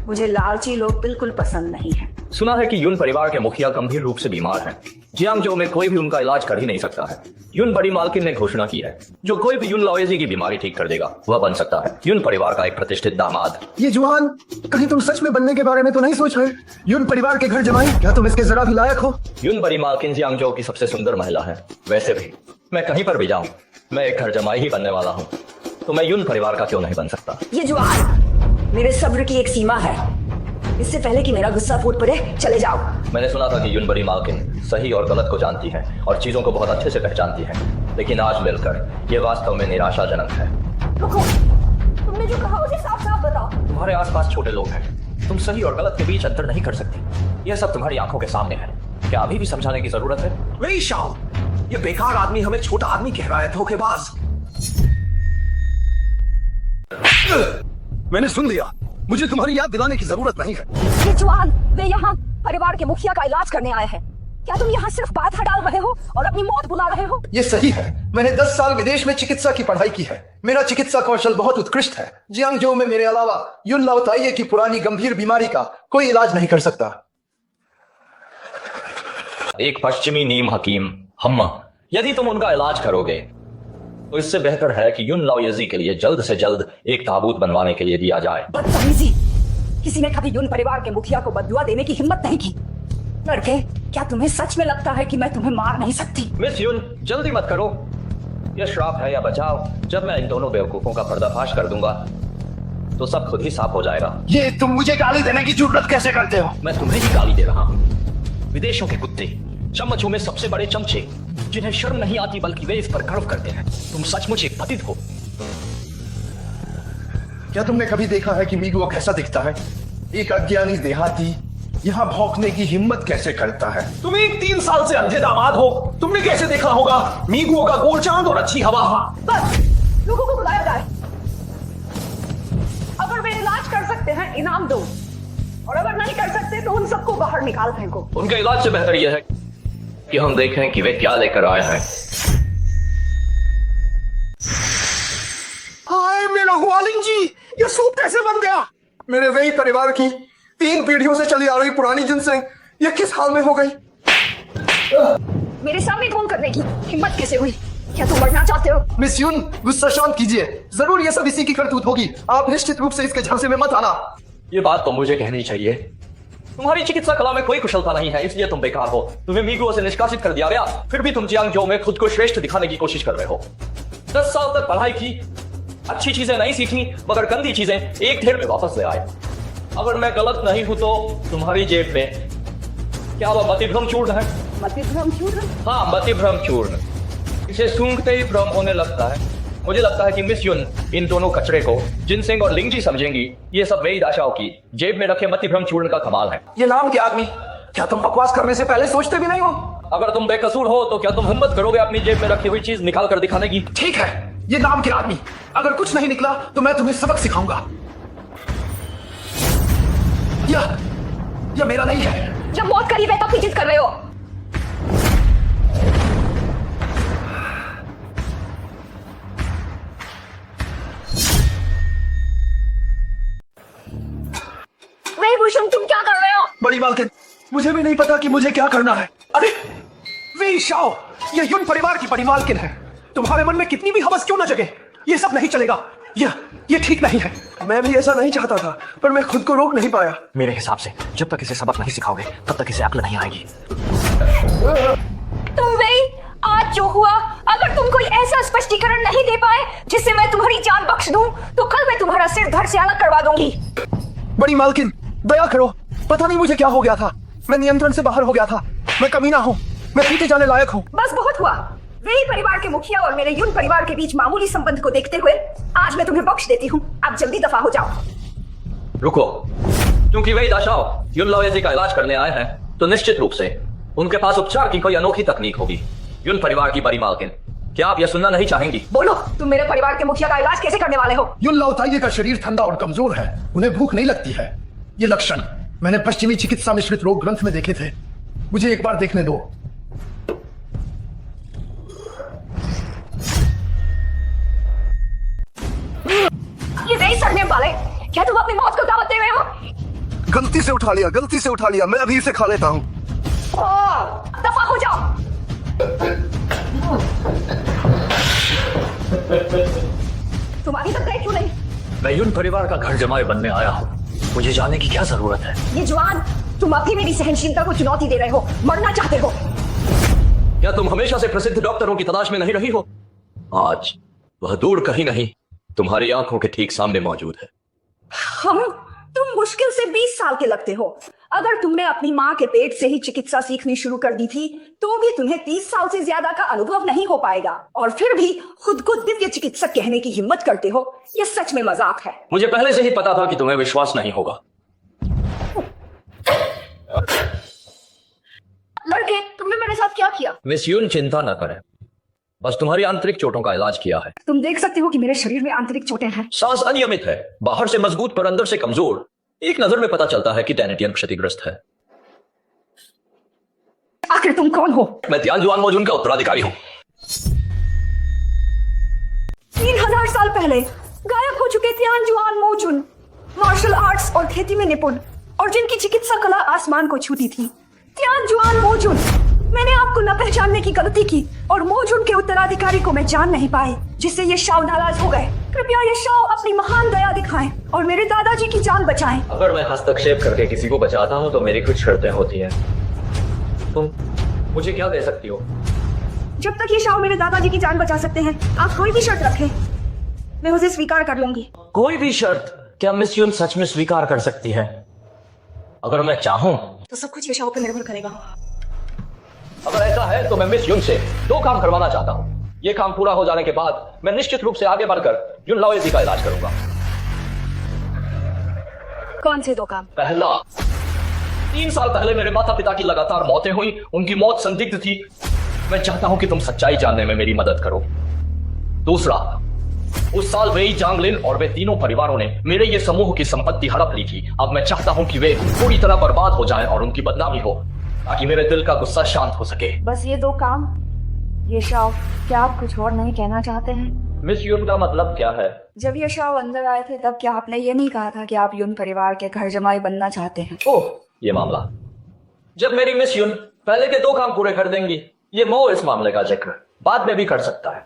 मुझे लालची लोग बिल्कुल पसंद नहीं है। सुना है कि युन परिवार के मुखिया गंभीर रूप से बीमार हैं। जियांगजो में कोई भी उनका इलाज कर ही नहीं सकता है। युन बड़ी मालकिन ने घोषणा की है, जो कोई भी युन लाओयेजी की बीमारी ठीक कर देगा वह बन सकता है युन परिवार का एक प्रतिष्ठित दामाद। ये जुआन, कहीं तुम सच में बनने के बारे में तो नहीं सोच रहे? युन परिवार के घर जमाई, क्या तुम इसके जरा भी लायक हो? युन बड़ी मालकिन जियांगजो की सबसे सुंदर महिला है। वैसे भी मैं कहीं पर भी जाऊं, मैं एक घर जमाई ही बनने वाला हूं, तो मैं युन परिवार का क्यों नहीं बन सकता? ये जुआन, मेरे सब्र की एक सीमा है। इससे पहले कि मेरा गुस्सा फूट पड़े, चले जाओ। मैंने सुना था कि युन बड़ी मालकिन सही और गलत को जानती है और चीजों को बहुत अच्छे से पहचानती है, लेकिन आज मिलकर ये वास्तव में निराशाजनक है। रुको, तुमने जो कहा उसे साफ साफ बताओ। तुम्हारे आसपास छोटे लोग हैं, तुम सही और गलत के बीच अंतर नहीं कर सकती। यह सब तुम्हारी आंखों के सामने है। क्या अभी भी समझाने की जरूरत है? वही शाओ, ये बेकार आदमी हमें छोटा आदमी कह रहा है, धोखेबाज। मैंने सुन लिया, मुझे तुम्हारी याद दिलाने की जरूरत नहीं है। ये जुआन, वे यहाँ परिवार के मुखिया का इलाज करने आए हैं। क्या तुम यहाँ सिर्फ बात हटा रहे हो और अपनी मौत बुला रहे हो? ये सही है। मैंने 10 साल विदेश में चिकित्सा की पढ़ाई की है। मेरा चिकित्सा कौशल बहुत उत्कृष्ट है। जियांगजो में मेरे अलावा युन लाओताइये की पुरानी गंभीर बीमारी का कोई इलाज नहीं कर सकता। एक पश्चिमी नीम हकीम हम्मा, यदि तुम उनका इलाज करोगे तो इससे बेहतर है कि युन लाओयेजी के लिए जल्द से जल्द एक ताबूत बनवाने के लिए दिया जाए। बदतमीजी! किसी ने कभी युन परिवार के मुखिया को बददुआ देने की हिम्मत नहीं की। लड़के, क्या तुम्हें सच में लगता है कि मैं तुम्हें मार नहीं सकती? मिस युन, जल्दी मत करो। यह श्राप है या बचाव। जब मैं इन दोनों बेवकूफों का पर्दाफाश कर दूंगा तो सब खुद ही साफ हो जाएगा। ये तुम मुझे गाली देने की जरूरत कैसे करते हो? मैं तुम्हें ही गाली दे रहा हूँ। विदेशों के कुत्ते, चम्मचों में सबसे बड़े चमचे, जिन्हें शर्म नहीं आती बल्कि वे इस पर गर्व करते हैं। तुम सचमुच एक पतित हो। क्या तुमने कभी देखा है कि मीगुओ कैसा दिखता है? एक अज्ञानी देहाती यहाँ भौंकने की हिम्मत कैसे करता है? तुम एक 3 साल से अंधे दामाद हो, तुमने कैसे देखा होगा मीगुओ का गोल चांद और अच्छी हवा? बस, लोगों को बुलाया जाए। अगर वे इलाज कर सकते हैं, इनाम दो, और अगर नहीं कर सकते तो उन सबको बाहर निकाल फेंको। उनके इलाज से बेहतर यह है कि हम देखें कि वे क्या लेकर आए हैं। हाय मेरा हुआलिंग जी, ये सूप कैसे बन गया? मेरे वही परिवार की 3 पीढ़ियों से चली आ रही पुरानी जिनसें ये किस हाल में हो गई? मेरे सामने फोन करने की हिम्मत कैसे हुई? क्या तुम मरना चाहते हो? मिस युन, गुस्सा शांत कीजिए। जरूर ये सब इसी की करतूत होगी। आप निश्चित रूप से इसके झांसे में मत आना। ये बात तो मुझे कहनी चाहिए। तुम्हारी चिकित्सा कला में कोई कुशलता नहीं है, इसलिए तुम बेकार हो। तुम्हें मीगुओ से निष्कासित कर दिया गया, फिर भी तुम जियांगजो में खुद को श्रेष्ठ दिखाने की कोशिश कर रहे हो। 10 साल तक पढ़ाई की, अच्छी चीजें नहीं सीखी, मगर गंदी चीजें एक ढेर में वापस ले आए। अगर मैं गलत नहीं हूं तो तुम्हारी जेब में क्या वह मतिभ्रम चूर्ण है? मतिभ्रम चूर्ण? हाँ, मतिभ्रम चूर्ण। इसे सूंघते ही भ्रम होने लगता है। मुझे लगता है कि मिस युन इन दोनों कचरे को जिनसेंग और लिंगजी समझेंगी। ये सब वेई दाशाओ की जेब में रखे मतिभ्रम चूर्ण का कमाल है। ये नाम क्या आदमी, क्या तुम बकवास करने से पहले सोचते भी नहीं हो? अगर तुम बेकसूर हो तो क्या तुम हिम्मत करोगे अपनी जेब में रखी हुई चीज निकाल कर दिखाने की? ठीक है, ये नाम के आदमी, अगर कुछ नहीं निकला तो मैं तुम्हें सबक सिखाऊंगा। यह मेरा नहीं है। जब मौत करीब है तब भी जिद कर रहे हो। तुम क्या कर रहे हो? बड़ी मालकिन, मुझे भी नहीं पता कि मुझे क्या करना है। अरे वे शाओ, ये युन परिवार की बड़ी मालकिन है। तुम्हारे मन में कितनी भी हवस क्यों न जगे, ये सब नहीं चलेगा। ये ठीक नहीं है। मैं भी ऐसा नहीं चाहता था, पर मैं खुद को रोक नहीं पाया। मेरे हिसाब से जब तक इसे सबक नहीं सिखाओगे तब तक इसे अक्ल नहीं आएगी। तुम वही, आज जो हुआ, अगर तुम कोई ऐसा स्पष्टीकरण नहीं दे पाए जिससे मैं तुम्हारी जान बख्श दूं, तो कल मैं तुम्हारा सिर धड़ से अलग करवा दूंगी। बड़ी मालकिन, दया करो। पता नहीं मुझे क्या हो गया था, मैं नियंत्रण से बाहर हो गया था। मैं कमीना हूँ, मैं पीटे जाने लायक हूँ। बस बहुत हुआ। वेई परिवार के मुखिया और मेरे युन परिवार के बीच मामूली संबंध को देखते हुए आज मैं तुम्हें बख्श देती हूँ। अब जल्दी दफा हो जाओ। रुको, क्योंकि वेई दाशाओ युन लाओयेजी का इलाज करने आए हैं तो निश्चित रूप से उनके पास उपचार की कोई अनोखी तकनीक होगी। युन परिवार की बड़ी मालकिन, क्या आप यह सुनना नहीं चाहेंगी? बोलो, तुम मेरे परिवार के मुखिया का इलाज कैसे करने वाले हो? युन लाओताइये का शरीर ठंडा और कमजोर है, उन्हें भूख नहीं लगती है। ये लक्षण मैंने पश्चिमी चिकित्सा मिश्रित रोग ग्रंथ में देखे थे। मुझे एक बार देखने दो। ये वेई सड़ने वाले, क्या तुम अपनी मौत को दावत दे रहे हो? गलती से उठा लिया, मैं अभी इसे खा लेता हूँ। दफा हो जाओ। तुम अभी तक गए क्यों नहीं? मैं यून परिवार का घर जमाए बनने आया हूँ, मुझे जाने की क्या जरूरत है? ये जवान, तुम अभी मेरी सहनशीलता को चुनौती दे रहे हो, मरना चाहते हो। क्या तुम हमेशा से प्रसिद्ध डॉक्टरों की तलाश में नहीं रही हो? आज वह दूर कहीं नहीं, तुम्हारी आंखों के ठीक सामने मौजूद है। तुम मुश्किल से 20 साल के लगते हो। अगर तुमने अपनी माँ के पेट से ही चिकित्सा सीखनी शुरू कर दी थी तो भी तुम्हें 30 साल से ज्यादा का अनुभव नहीं हो पाएगा, और फिर भी खुद को दिव्य चिकित्सक कहने की हिम्मत करते हो। यह सच में मजाक है। मुझे पहले से ही पता था कि तुम्हें विश्वास नहीं होगा। लड़के, तुमने मेरे साथ क्या किया? मिस यून, चिंता न करें, बस तुम्हारी आंतरिक चोटों का इलाज किया है। तुम देख सकते हो कि मेरे शरीर में आंतरिक चोटें हैं। सांस अनियमित है, बाहर से मजबूत पर अंदर से कमजोर। एक नजर में पता चलता है कि टैनेटियन क्षतिग्रस्त है। आखिर तुम कौन हो? मैं तियानजुआन मोजुन का उत्तराधिकारी हूँ। 3000 साल पहले गायब हो चुके तियानजुआन मोजुन, मार्शल आर्ट्स और खेती में निपुण, और जिनकी चिकित्सा कला आसमान को छूती थी। तियानजुआन मोजुन। मैंने आपको न पहचानने की गलती की और मोजुन के उत्तराधिकारी को मैं जान नहीं पाई, जिससे ये शाओ नाराज हो गए। कृपया ये शाओ अपनी महान दया दिखाएं और मेरे दादाजी की जान बचाएं। अगर मैं हस्तक्षेप करके किसी को बचाता हूँ तो मेरी कुछ शर्तें होती हैं। तुम मुझे क्या दे सकती हो? जब तक ये शाओ मेरे दादाजी की जान बचा सकते हैं, आप कोई भी शर्त रखें, मैं उसे स्वीकार कर लूंगी। कोई भी शर्त? क्या मिस यून सच में स्वीकार कर सकती है? अगर मैं चाहूँ तो सब कुछ ये शाओ पर निर्भर करेगा। अगर ऐसा है तो मैं मिस यून से 2 काम करवाना चाहता हूँ। ये काम पूरा हो जाने के बाद मैं निश्चित रूप से आगे बढ़कर यून लाओजी का इलाज करूंगा। कौन से 2 काम? पहला, 3 साल पहले मेरे माता पिता की लगातार मौतें हुई, उनकी मौत संदिग्ध थी। मैं चाहता हूं कि तुम सच्चाई जानने में मेरी मदद करो। दूसरा, उस साल वेई जांगलिन और वे तीनों परिवारों ने मेरे ये समूह की संपत्ति हड़प ली थी। अब मैं चाहता हूं कि वे पूरी तरह बर्बाद हो जाएं और उनकी बदनामी हो, ताकि मेरे दिल का गुस्सा शांत हो सके। बस ये 2 काम? ये शाओ, क्या आप कुछ और नहीं कहना चाहते हैं? मिस यून का मतलब क्या है? जब ये शाओ अंदर आए थे तब क्या आपने ये नहीं कहा था कि आप यून परिवार के घर जमाई बनना चाहते हैं? ओह, ये मामला। जब मेरी मिस यून पहले के 2 काम पूरे कर देंगी, ये मो इस मामले का जिक्र बाद में भी कर सकता है।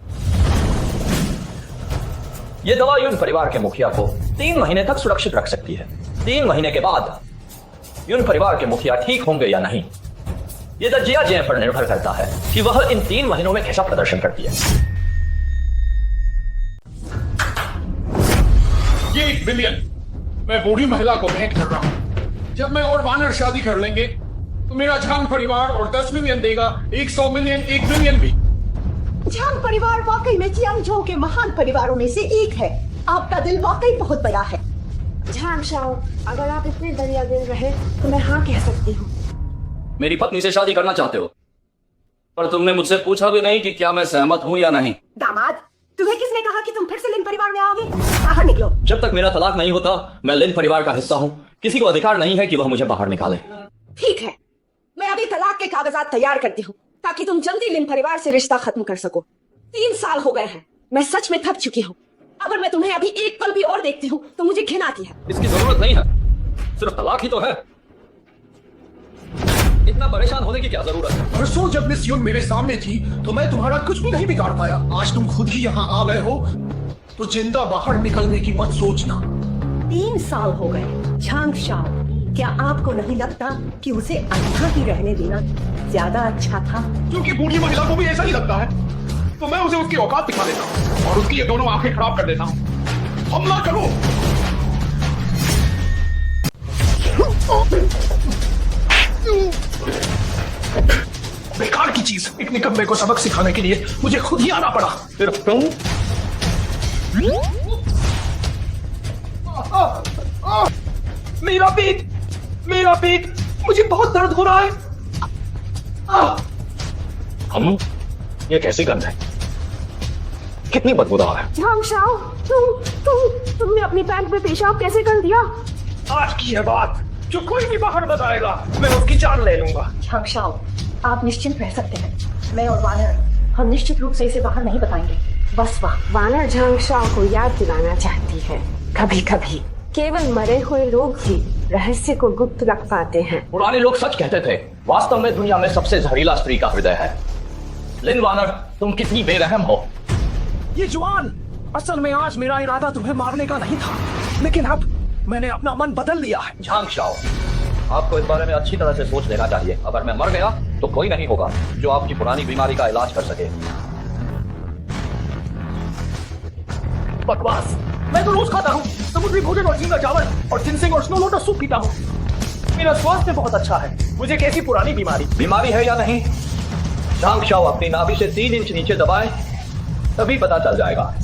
ये दवा यून परिवार के मुखिया को 3 महीने तक सुरक्षित रख सकती है। 3 महीने के बाद यून परिवार के मुखिया ठीक होंगे या नहीं, ये दजिया जे पर निर्भर करता है कि वह इन 3 महीनों में कैसा प्रदर्शन करती है। ये 1 बिलियन मैं बूढ़ी महिला को भेंट कर रहा हूँ। जब मैं और वानर शादी कर लेंगे तो मेरा झांग परिवार और 10 मिलियन देगा। 100 मिलियन, 1 बिलियन भी। झांग परिवार वाकई में चियांगजो के महान परिवारों में से एक है। आपका दिल वाकई बहुत बड़ा है। झांग शाओ, अगर आप इतने दरिया दिल रहे तो मैं हाँ कह सकती हूँ। मेरी पत्नी से शादी करना चाहते हो, पर तुमने मुझसे पूछा भी नहीं कि क्या मैं सहमत हूँ या नहीं। दामाद, तुम्हें किसने कहा कि तुम फिर से लिन परिवार में आओगे? बाहर निकलो। जब तक मेरा तलाक नहीं होता मैं लिन परिवार का हिस्सा हूँ। किसी को अधिकार नहीं है कि वह मुझे बाहर निकाले। ठीक है, मैं अभी तलाक के कागजात तैयार करती हूँ ताकि तुम जल्दी लिन परिवार से रिश्ता खत्म कर सको। 3 साल हो गए हैं, मैं सच में थक चुकी हूँ। अगर मैं तुम्हें अभी एक पल भी और देखती हूँ तो मुझे घिन आती है। इसकी जरूरत नहीं है, सिर्फ तलाक ही तो है। इतना परेशान होने की क्या जरूरत है? परसों जब मिस यून मेरे सामने थी तो मैं तुम्हारा कुछ भी नहीं बिगाड़ पाया। आज तुम खुद ही यहाँ आ गए हो तो जिंदा बाहर निकलने की मत सोचना। 3 साल हो गए। झांग शाओ, क्या आपको नहीं लगता कि उसे अच्छा ही रहने देना ज्यादा अच्छा था? क्योंकि बूढ़ी महिला को भी ऐसा ही लगता है, तो मैं उसे उसकी औकात दिखा देता हूँ और उसकी ये दोनों आंखें खराब कर देता हूँ। हमला करो। बेकार की चीज, एक निकम्मे को सबक सिखाने के लिए मुझे खुद ही आना पड़ा। सिर्फ तुम? मेरा पेट, मेरा पेट, मुझे बहुत दर्द हो रहा है। हम? ये कैसी गंध है? कितनी बदबूदार है। झांग शाओ, तुमने अपनी पैंट में पेशाब कैसे कर दिया? आज की है बात, जो कोई भी बाहर बताएगा मैं उसकी जान ले लूंगा। झांग शाओ, आप निश्चिंत रह सकते हैं। मैं और वानर हम निश्चित रूप से इसे बाहर नहीं बताएंगे। बस वानर झांग शाओ को याद दिलाना चाहती है, कभी कभी केवल मरे हुए लोग ही रहस्य को गुप्त रख पाते हैं। पुराने लोग सच कहते थे, वास्तव में दुनिया में सबसे जहरीला स्त्री का हृदय है। लिन वानर, तुम कितनी बेरहम हो। ये जुआन, असल में आज मेरा इरादा तुम्हें मारने का नहीं था, लेकिन अब मैंने अपना मन बदल लिया है। झांग शाओ, आपको इस बारे में अच्छी तरह से सोच लेना चाहिए। अगर मैं मर गया तो कोई नहीं होगा जो आपकी पुरानी बीमारी का इलाज कर सके। बकवास, मैं तो रोज खाता हूँ समुद्री भोजन और झींगा चावल और जिनसेंग और स्नो लोटस सूप पीता हूँ। मेरा स्वास्थ्य बहुत अच्छा है। मुझे कैसी पुरानी बीमारी है या नहीं? झांग शाओ अपनी नाभि से 3 इंच नीचे दबाए, तभी पता चल जाएगा।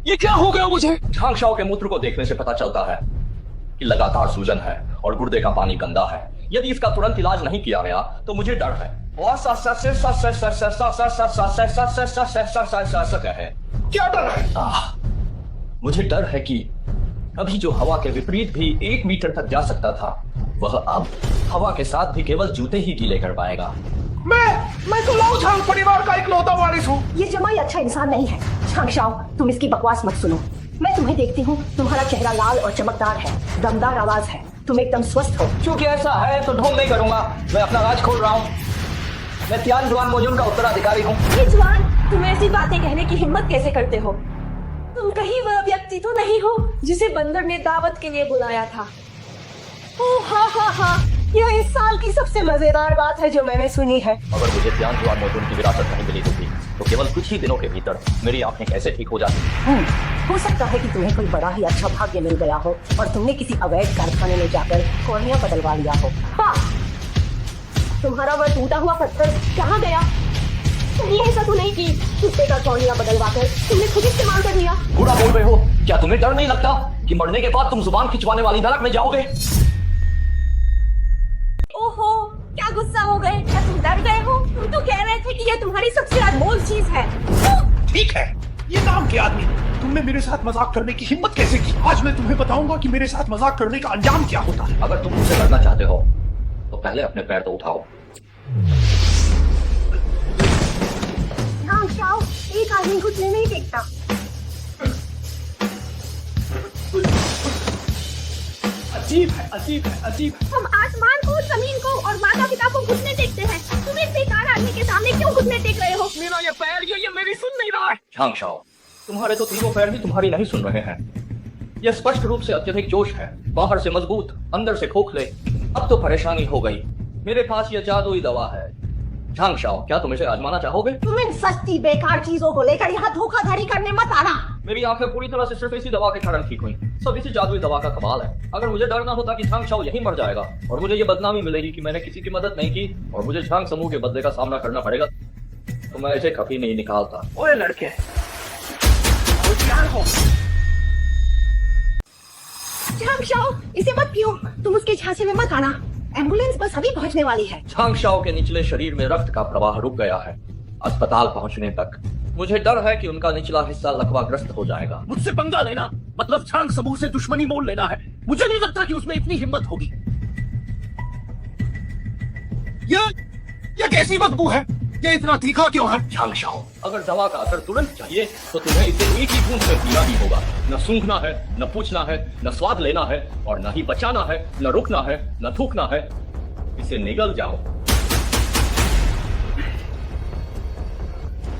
ये क्या हो गया मुझे? झांग शाओ के मूत्र को देखने से पता चलता है कि लगातार सूजन है और गुर्दे का पानी गंदा है। यदि इसका तुरंत इलाज नहीं किया गया तो मुझे डर है। क्या डर है? मुझे डर है कि अभी जो हवा के विपरीत भी 1 मीटर तक जा सकता था, वह अब हवा के साथ भी केवल जूते ही गीले कर पाएगा। मैं तो लाओ झांग परिवार का इकलौता वारिस हूँ। ये जमाई अच्छा इंसान नहीं है। झांग शाओ, तुम इसकी बकवास मत सुनो। मैं तुम्हें देखती हूँ, तुम्हारा चेहरा लाल और चमकदार है, दमदार आवाज है, तुम एकदम स्वस्थ हो। क्योंकि ऐसा है तो ढोंग नहीं करूंगा। मैं अपना राज खोल रहा हूँ। मैं तियान जुआन मोजुन का उत्तराधिकारी हूँ। ये जवान, तुम ऐसी बातें कहने की हिम्मत कैसे करते हो? तुम कहीं वह व्यक्ति तो नहीं हो जिसे बंदर ने दावत के लिए बुलाया था? ओह हाँ, यह इस साल की सबसे मजेदार बात है जो मैंने सुनी है। अगर मुझे तियान जुआन मोजुन की विरासत नहीं मिली होती तो केवल कुछ ही दिनों के भीतर मेरी आंखें कैसे ठीक हो जाती। हो सकता है कि तुम्हें कोई बड़ा ही अच्छा भाग्य मिल गया हो और तुमने किसी अवैध कारखाने में जाकर कॉर्निया बदलवा लिया हो। हाँ, तुम्हारा वह टूटा हुआ पत्थर कहाँ गया? तुमने ऐसा तो नहीं की कुत्ते का कॉर्निया बदलवा कर तुमने खुद इस्तेमाल कर लिया? बुरा बोल रहे हो। क्या तुम्हें डर नहीं लगता कि मरने के बाद तुम जुबान खिंचवाने वाली नरक में जाओगे? ओहो, क्या गुस्सा हो गए? क्या तुम डर गए हो? तुम तो कह रहे थे कि यह तुम्हारी सबसे अनमोल चीज है। ठीक है, ये नाम के आदमी, तुमने मेरे साथ मजाक करने की हिम्मत कैसे की? आज मैं तुम्हें बताऊंगा कि मेरे साथ मजाक करने का अंजाम क्या होता है। अगर तुम मुझसे लड़ना चाहते हो तो पहले अपने पैर तो उठाओ। झांग शाओ, एक आदमी घुटने नहीं देखता। अजीब है। हम आसमान को, जमीन को और माता पिता को घुटने टेकते हैं। तुम इस बेकार आदमी के सामने क्यों घुटने टेक रहे हो? मेरा ये पैर ये मेरी सुन नहीं रहा है। झांग शाओ, तुम्हारे तो तीनों पैर भी तुम्हारी नहीं सुन रहे हैं। यह स्पष्ट रूप से अत्यधिक जोश है, बाहर से मजबूत, अंदर से खोखले। अब तो परेशानी हो गई। मेरे पास यह जादुई दवा है। झांग शाओ, क्या तुम इसे आजमाना चाहोगे? तुम इन सस्ती बेकार चीजों को लेकर यहाँ धोखाधड़ी करने मत आना। मेरी आंखें पूरी तरह से सिर्फ इसी दवा के कारण ठीक हुई। सब इसी जादुई दवा का कमाल है। अगर मुझे डर ना होता कि झांग शाओ यहीं मर जाएगा और मुझे ये बदनामी मिलेगी कि मैंने किसी की मदद नहीं की और मुझे झांग समूह के बदले का सामना करना पड़ेगा, तो मैं इसे कभी नहीं निकालता। ओए लड़के, होशियार हो। झांग शाओ, इसे मत पियो। तुम उसके झांसे में मत आना। एम्बुलेंस बस अभी पहुंचने वाली है। झांग शाओ के निचले शरीर में रक्त का प्रवाह रुक गया है अस्पताल पहुंचने तक। मुझे डर है कि उनका निचला हिस्सा लकवाग्रस्त हो जाएगा। मुझसे पंगा लेना मतलब झांग समूह से दुश्मनी मोल लेना है। मुझे नहीं लगता कि उसमें इतनी हिम्मत होगी। ये कैसी बदबू है? ये इतना तीखा क्यों है? झांग शाओ, अगर दवा का असर तुरंत चाहिए तो तुम्हें इसे एक ही बूंद में पीना ही होगा। न सूंघना है, न पूछना है, न स्वाद लेना है और न ही बचाना है, न रुकना है, न थूकना है। इसे निगल जाओ।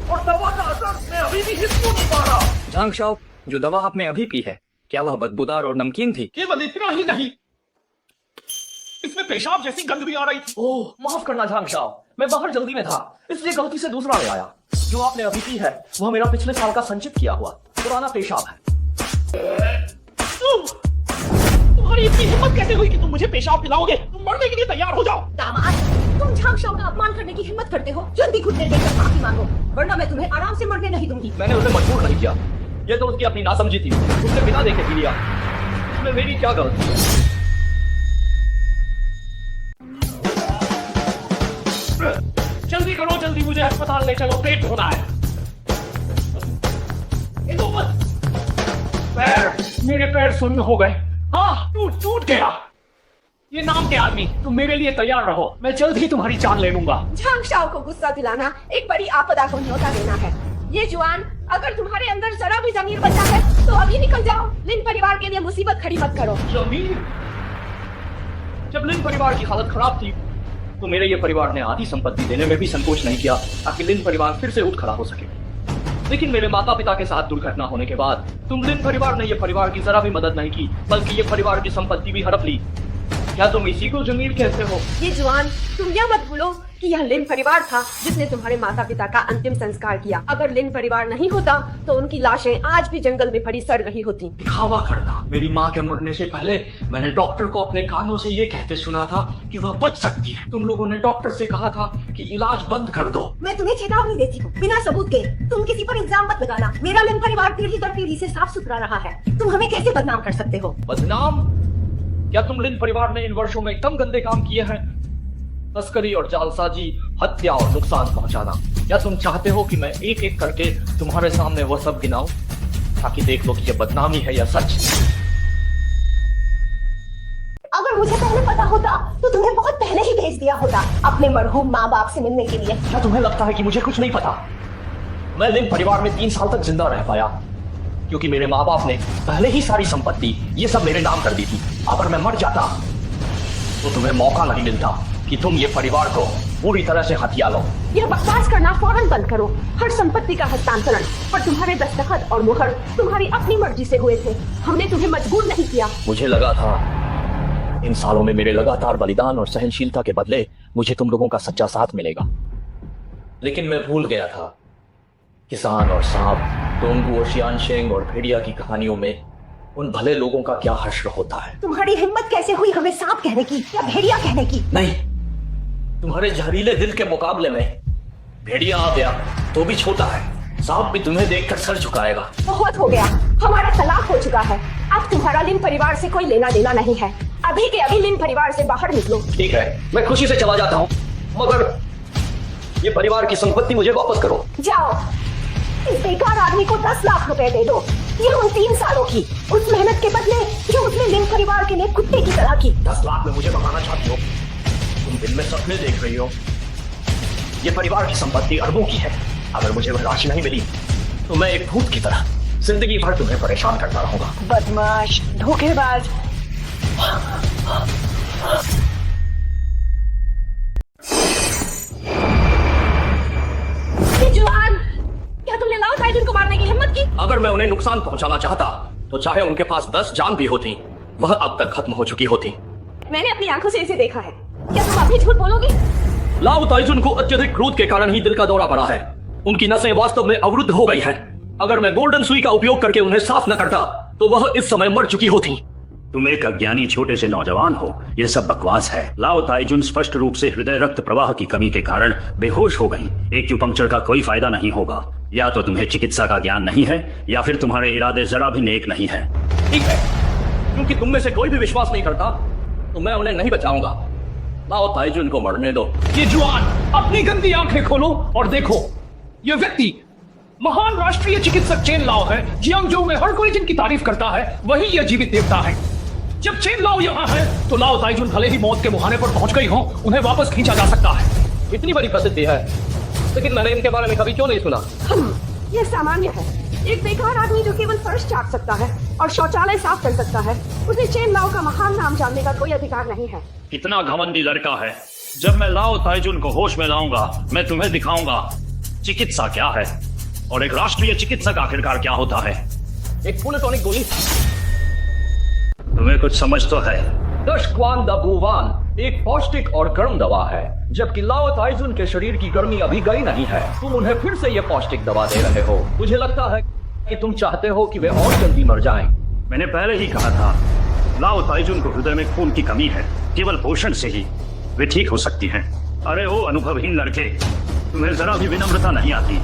और दवा का असर मैं अभी भी हिस्स को नहीं पा रहा। झांग शाओ, जो दवा आपने अभी पी है, क्या वह बदबूदार और नमकीन थी? केवल इतना ही नहीं, इसमें पेशाब जैसी गंध भी आ रही थी। ओह, माफ करना झांग शाओ, मैं बाहर जल्दी में था, इसलिए गलती से दूसरा ले आया। जो आपने अभी पी है वह मेरा पिछले साल का संचित किया हुआ पुराना पेशाब है। तुम्हारी इतनी हिम्मत कैसे हुई कि तुम मुझे पेशाब पिलाओगे? तुम मरने के लिए तैयार हो जाओ। दामाद, तुम झांग शाओ का अपमान करने की हिम्मत करते हो? जल्दी घुटने टेककर माफी मांगो, वरना मैं तुम्हें आराम से मरने नहीं दूंगी। मैंने उसे मजबूर नहीं किया, ये तो उसकी अपनी नासमझी थी। उसने बिना देखे पी लिया। इसमें मेरी क्या गलती है? जल्दी करो, जल्दी मुझे अस्पताल ले चलो, पेट धोना है। पैर, मेरे पैर सुन्न हो गए। हाँ, टूट गया। ये नाम के आदमी, तुम मेरे लिए तैयार रहो, मैं जल्द ही तुम्हारी जान ले लूंगा। झांग शाओ को गुस्सा दिलाना एक बड़ी आपदा को न्योता देना है। ये जुआन, अगर तुम्हारे अंदर जरा भी जमीर बचा है तो अभी निकल जाओ। लिन परिवार के लिए मुसीबत खड़ी मत करो। जमीर? जब लिन परिवार की हालत खराब थी तो मेरे ये परिवार ने आधी संपत्ति देने में भी संकोच नहीं किया ताकि लिन परिवार फिर से उठ खड़ा हो सके। लेकिन मेरे माता पिता के साथ दुर्घटना होने के बाद तुम लिन परिवार ने ये परिवार की जरा भी मदद नहीं की, बल्कि ये परिवार की संपत्ति भी हड़प ली। क्या तुम इसी को जमीर कहते हो? ये जुआन, तुम यह मत भूलो कि यह लिन परिवार था जिसने तुम्हारे माता पिता का अंतिम संस्कार किया। अगर लिन परिवार नहीं होता तो उनकी लाशें आज भी जंगल में पड़ी सड़ रही होती। दिखावा करना। मेरी माँ के मरने से पहले मैंने डॉक्टर को अपने कानों से ये कहते सुना था कि वह बच सकती है। तुम लोगों ने डॉक्टर से कहा था कि इलाज बंद कर दो। मैं तुम्हें चेतावनी देती हूँ, बिना सबूत के तुम किसी पर इल्जाम मत लगाना। मेरा लिन परिवार पीढ़ी दर पीढ़ी से साफ सुथरा रहा है, तुम हमें कैसे बदनाम कर सकते हो? बदनाम? क्या तुम लिन परिवार ने इन वर्षों में एकदम गंदे काम किए हैं? तस्करी और जालसाजी, हत्या और नुकसान पहुंचाना। क्या तुम चाहते हो कि मैं एक एक करके तुम्हारे सामने वह सब गिनाऊं ताकि देख लो कि यह बदनामी है या सच? अगर मुझे पहले पता होता तो तुम्हें बहुत पहले ही भेज दिया होता अपने मरहूम माँ बाप से मिलने के लिए। क्या तुम्हें लगता है कि मुझे कुछ नहीं पता? मैं लिन परिवार में 3 साल तक जिंदा रह पाया क्योंकि मेरे माँ बाप ने पहले ही सारी संपत्ति ये सब मेरे नाम कर दी थी। अगर मैं मर जाता तो तुम्हें मौका नहीं मिलता कि तुम ये परिवार को पूरी तरह से हथिया लो। यह बकवास करना फौरन बंद करो। हर संपत्ति का हस्तांतरण पर तुम्हारे दस्तखत और मुहर तुम्हारी अपनी मर्जी से हुए थे। हमने तुम्हें मजबूर नहीं किया। मुझे लगा था इन सालों में मेरे लगातार बलिदान और सहनशीलता के बदले मुझे तुम लोगों का सच्चा साथ मिलेगा, लेकिन मैं भूल गया था किसान और सांप, टोंगू और शियानशेंग और भेड़िया की कहानियों में उन भले लोगों का क्या हश्र होता है। तुम्हारी हिम्मत कैसे हुई हमें सांप कहने की या भेड़िया कहने की? नहीं, तुम्हारे जहरीले दिल के मुकाबले में भेड़िया आ गया तो भी छोटा है। सांप भी तुम्हें देखकर सर झुकाएगा। बहुत हो गया, हमारा तलाक हो चुका है। अब तुम्हारा लिन परिवार से कोई लेना देना नहीं है। अभी के अभी लिन परिवार से बाहर निकलो। ठीक है, मैं खुशी से चला जाता हूँ, मगर ये परिवार की संपत्ति मुझे वापस करो। जाओ, इस बेकार आदमी को 10 लाख रुपए दे दो। ये उन 3 सालों की उस मेहनत के बदले जो उसने लिन परिवार के लिए कुत्ते की तरह की। 10 लाख में मुझे भगाना चाहती हो? तुम दिन में सपने देख रही हो। ये परिवार की संपत्ति अरबों की है। अगर मुझे वह राशि नहीं मिली तो मैं एक भूत की तरह जिंदगी भर तुम्हें परेशान करता रहूंगा। बदमाश, धोखेबाज। जुआन, क्या तुमने लाओ ताइजुन को मारने की हिम्मत की? अगर मैं उन्हें नुकसान पहुंचाना चाहता तो चाहे उनके पास 10 जान भी होती, वह अब तक खत्म हो चुकी होती। मैंने अपनी आंखों से इसे देखा है। क्या तुम अभी झूठ बोलोगी? लाओ ताइजुन को अत्यधिक क्रोध के कारण ही दिल का दौरा पड़ा है। उनकी नसें वास्तव में अवरुद्ध हो गई हैं। अगर मैं गोल्डन सुई का उपयोग करके उन्हें साफ न करता तो वह इस समय मर चुकी होती। तुम एक अज्ञानी छोटे से नौजवान हो, यह सब बकवास है। लाओ ताइजुन स्पष्ट रूप से हृदय रक्त प्रवाह की कमी के कारण बेहोश हो गई। एक्यूपंक्चर का कोई फायदा नहीं होगा। या तो तुम्हें चिकित्सा का ज्ञान नहीं है या फिर तुम्हारे इरादे जरा भी नेक नहीं है। ठीक है, क्योंकि तुम में से कोई भी विश्वास नहीं करता तो मैं उन्हें नहीं बचाऊंगा। लाओ ताइजुन को मरने दो। ये जुआन, अपनी गंदी आंखें खोलो और देखो, ये व्यक्ति महान राष्ट्रीय चिकित्सक चेन लाओ है। जियांगजो में हर कोई जिनकी तारीफ करता है वही यह जीवित देवता है। जब चेन लाओ यहाँ है तो लाओ ताइजुन भले ही मौत के मुहाने पर पहुंच गई हो, उन्हें वापस खींचा जा सकता है। इतनी बड़ी प्रसिद्धि है, लेकिन मैंने इनके बारे में कभी क्यों नहीं सुना? यह सामान्य है। एक बेकार आदमी जो केवल फर्श चाट सकता है और शौचालय साफ कर सकता है, उसे चेन लाओ का महान नाम जानने का कोई अधिकार नहीं है। कितना घमंडी लड़का है। जब मैं लाओ ताइजुन को होश में लाऊंगा, मैं तुम्हें दिखाऊंगा चिकित्सा क्या है और एक राष्ट्रीय चिकित्सक आखिरकार क्या होता है। एक पुलिटॉनिक गोली। तुम्हें कुछ समझ तो है? दशक्वान दा बुवान एक पौष्टिक और गर्म दवा है, जबकि लाओ ताइजुन के शरीर की गर्मी अभी गई नहीं है। तुम उन्हें फिर से यह पौष्टिक दवा दे रहे हो। मुझे लगता है कि तुम चाहते हो कि वे और जल्दी मर जाएं। मैंने पहले ही कहा था, लाओ ताइजुन को हृदय में खून की कमी है। केवल पोषण से ही वे ठीक हो सकती हैं। अरे ओ अनुभवहीन लड़के, तुम्हें जरा भी विनम्रता नहीं आती।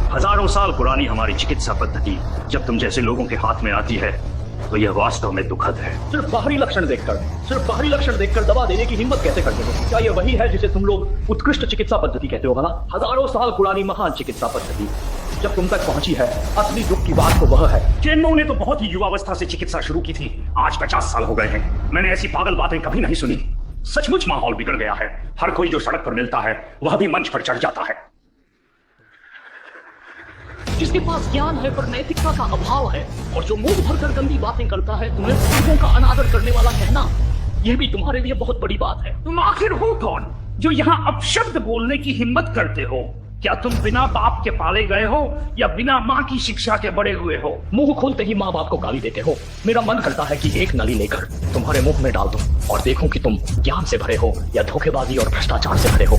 हजारों साल पुरानी हमारी चिकित्सा पद्धति जब तुम जैसे लोगों के हाथ में आती है तो यह वास्तव में दुखद है। सिर्फ बाहरी लक्षण देखकर दवा देने की हिम्मत कैसे करते हो? क्या यह वही है जिसे तुम लोग उत्कृष्ट चिकित्सा पद्धति कहते हो? भला हजारों साल पुरानी महान चिकित्सा पद्धति जब तुम तक पहुंची है, असली दुख की बात तो वह है। चेनमो ने तो बहुत ही युवावस्था से चिकित्सा शुरू की थी। आज 50 साल हो गए हैं। मैंने ऐसी पागल बातें कभी नहीं सुनी। सचमुच माहौल बिगड़ गया है। हर कोई जो सड़क पर मिलता है वह भी मंच पर चढ़ जाता है। जिसके पास ज्ञान है पर नैतिकता का अभाव है, और जो मुंह भरकर गंदी बातें करता है, तुम्हें बुजुर्गों का अनादर करने वाला कहना, यह भी तुम्हारे लिए बहुत बड़ी बात है। तुम आखिर हो कौन जो यहाँ अपशब्द बोलने की हिम्मत करते हो? क्या तुम बिना बाप के पाले गए हो या बिना माँ की शिक्षा के बड़े हुए हो? मुंह खोलते ही माँ बाप को गाली देते हो। मेरा मन करता है कि एक नली लेकर तुम्हारे मुंह में डाल दूं और देखूं कि तुम ज्ञान से भरे हो या धोखेबाजी और भ्रष्टाचार से भरे हो।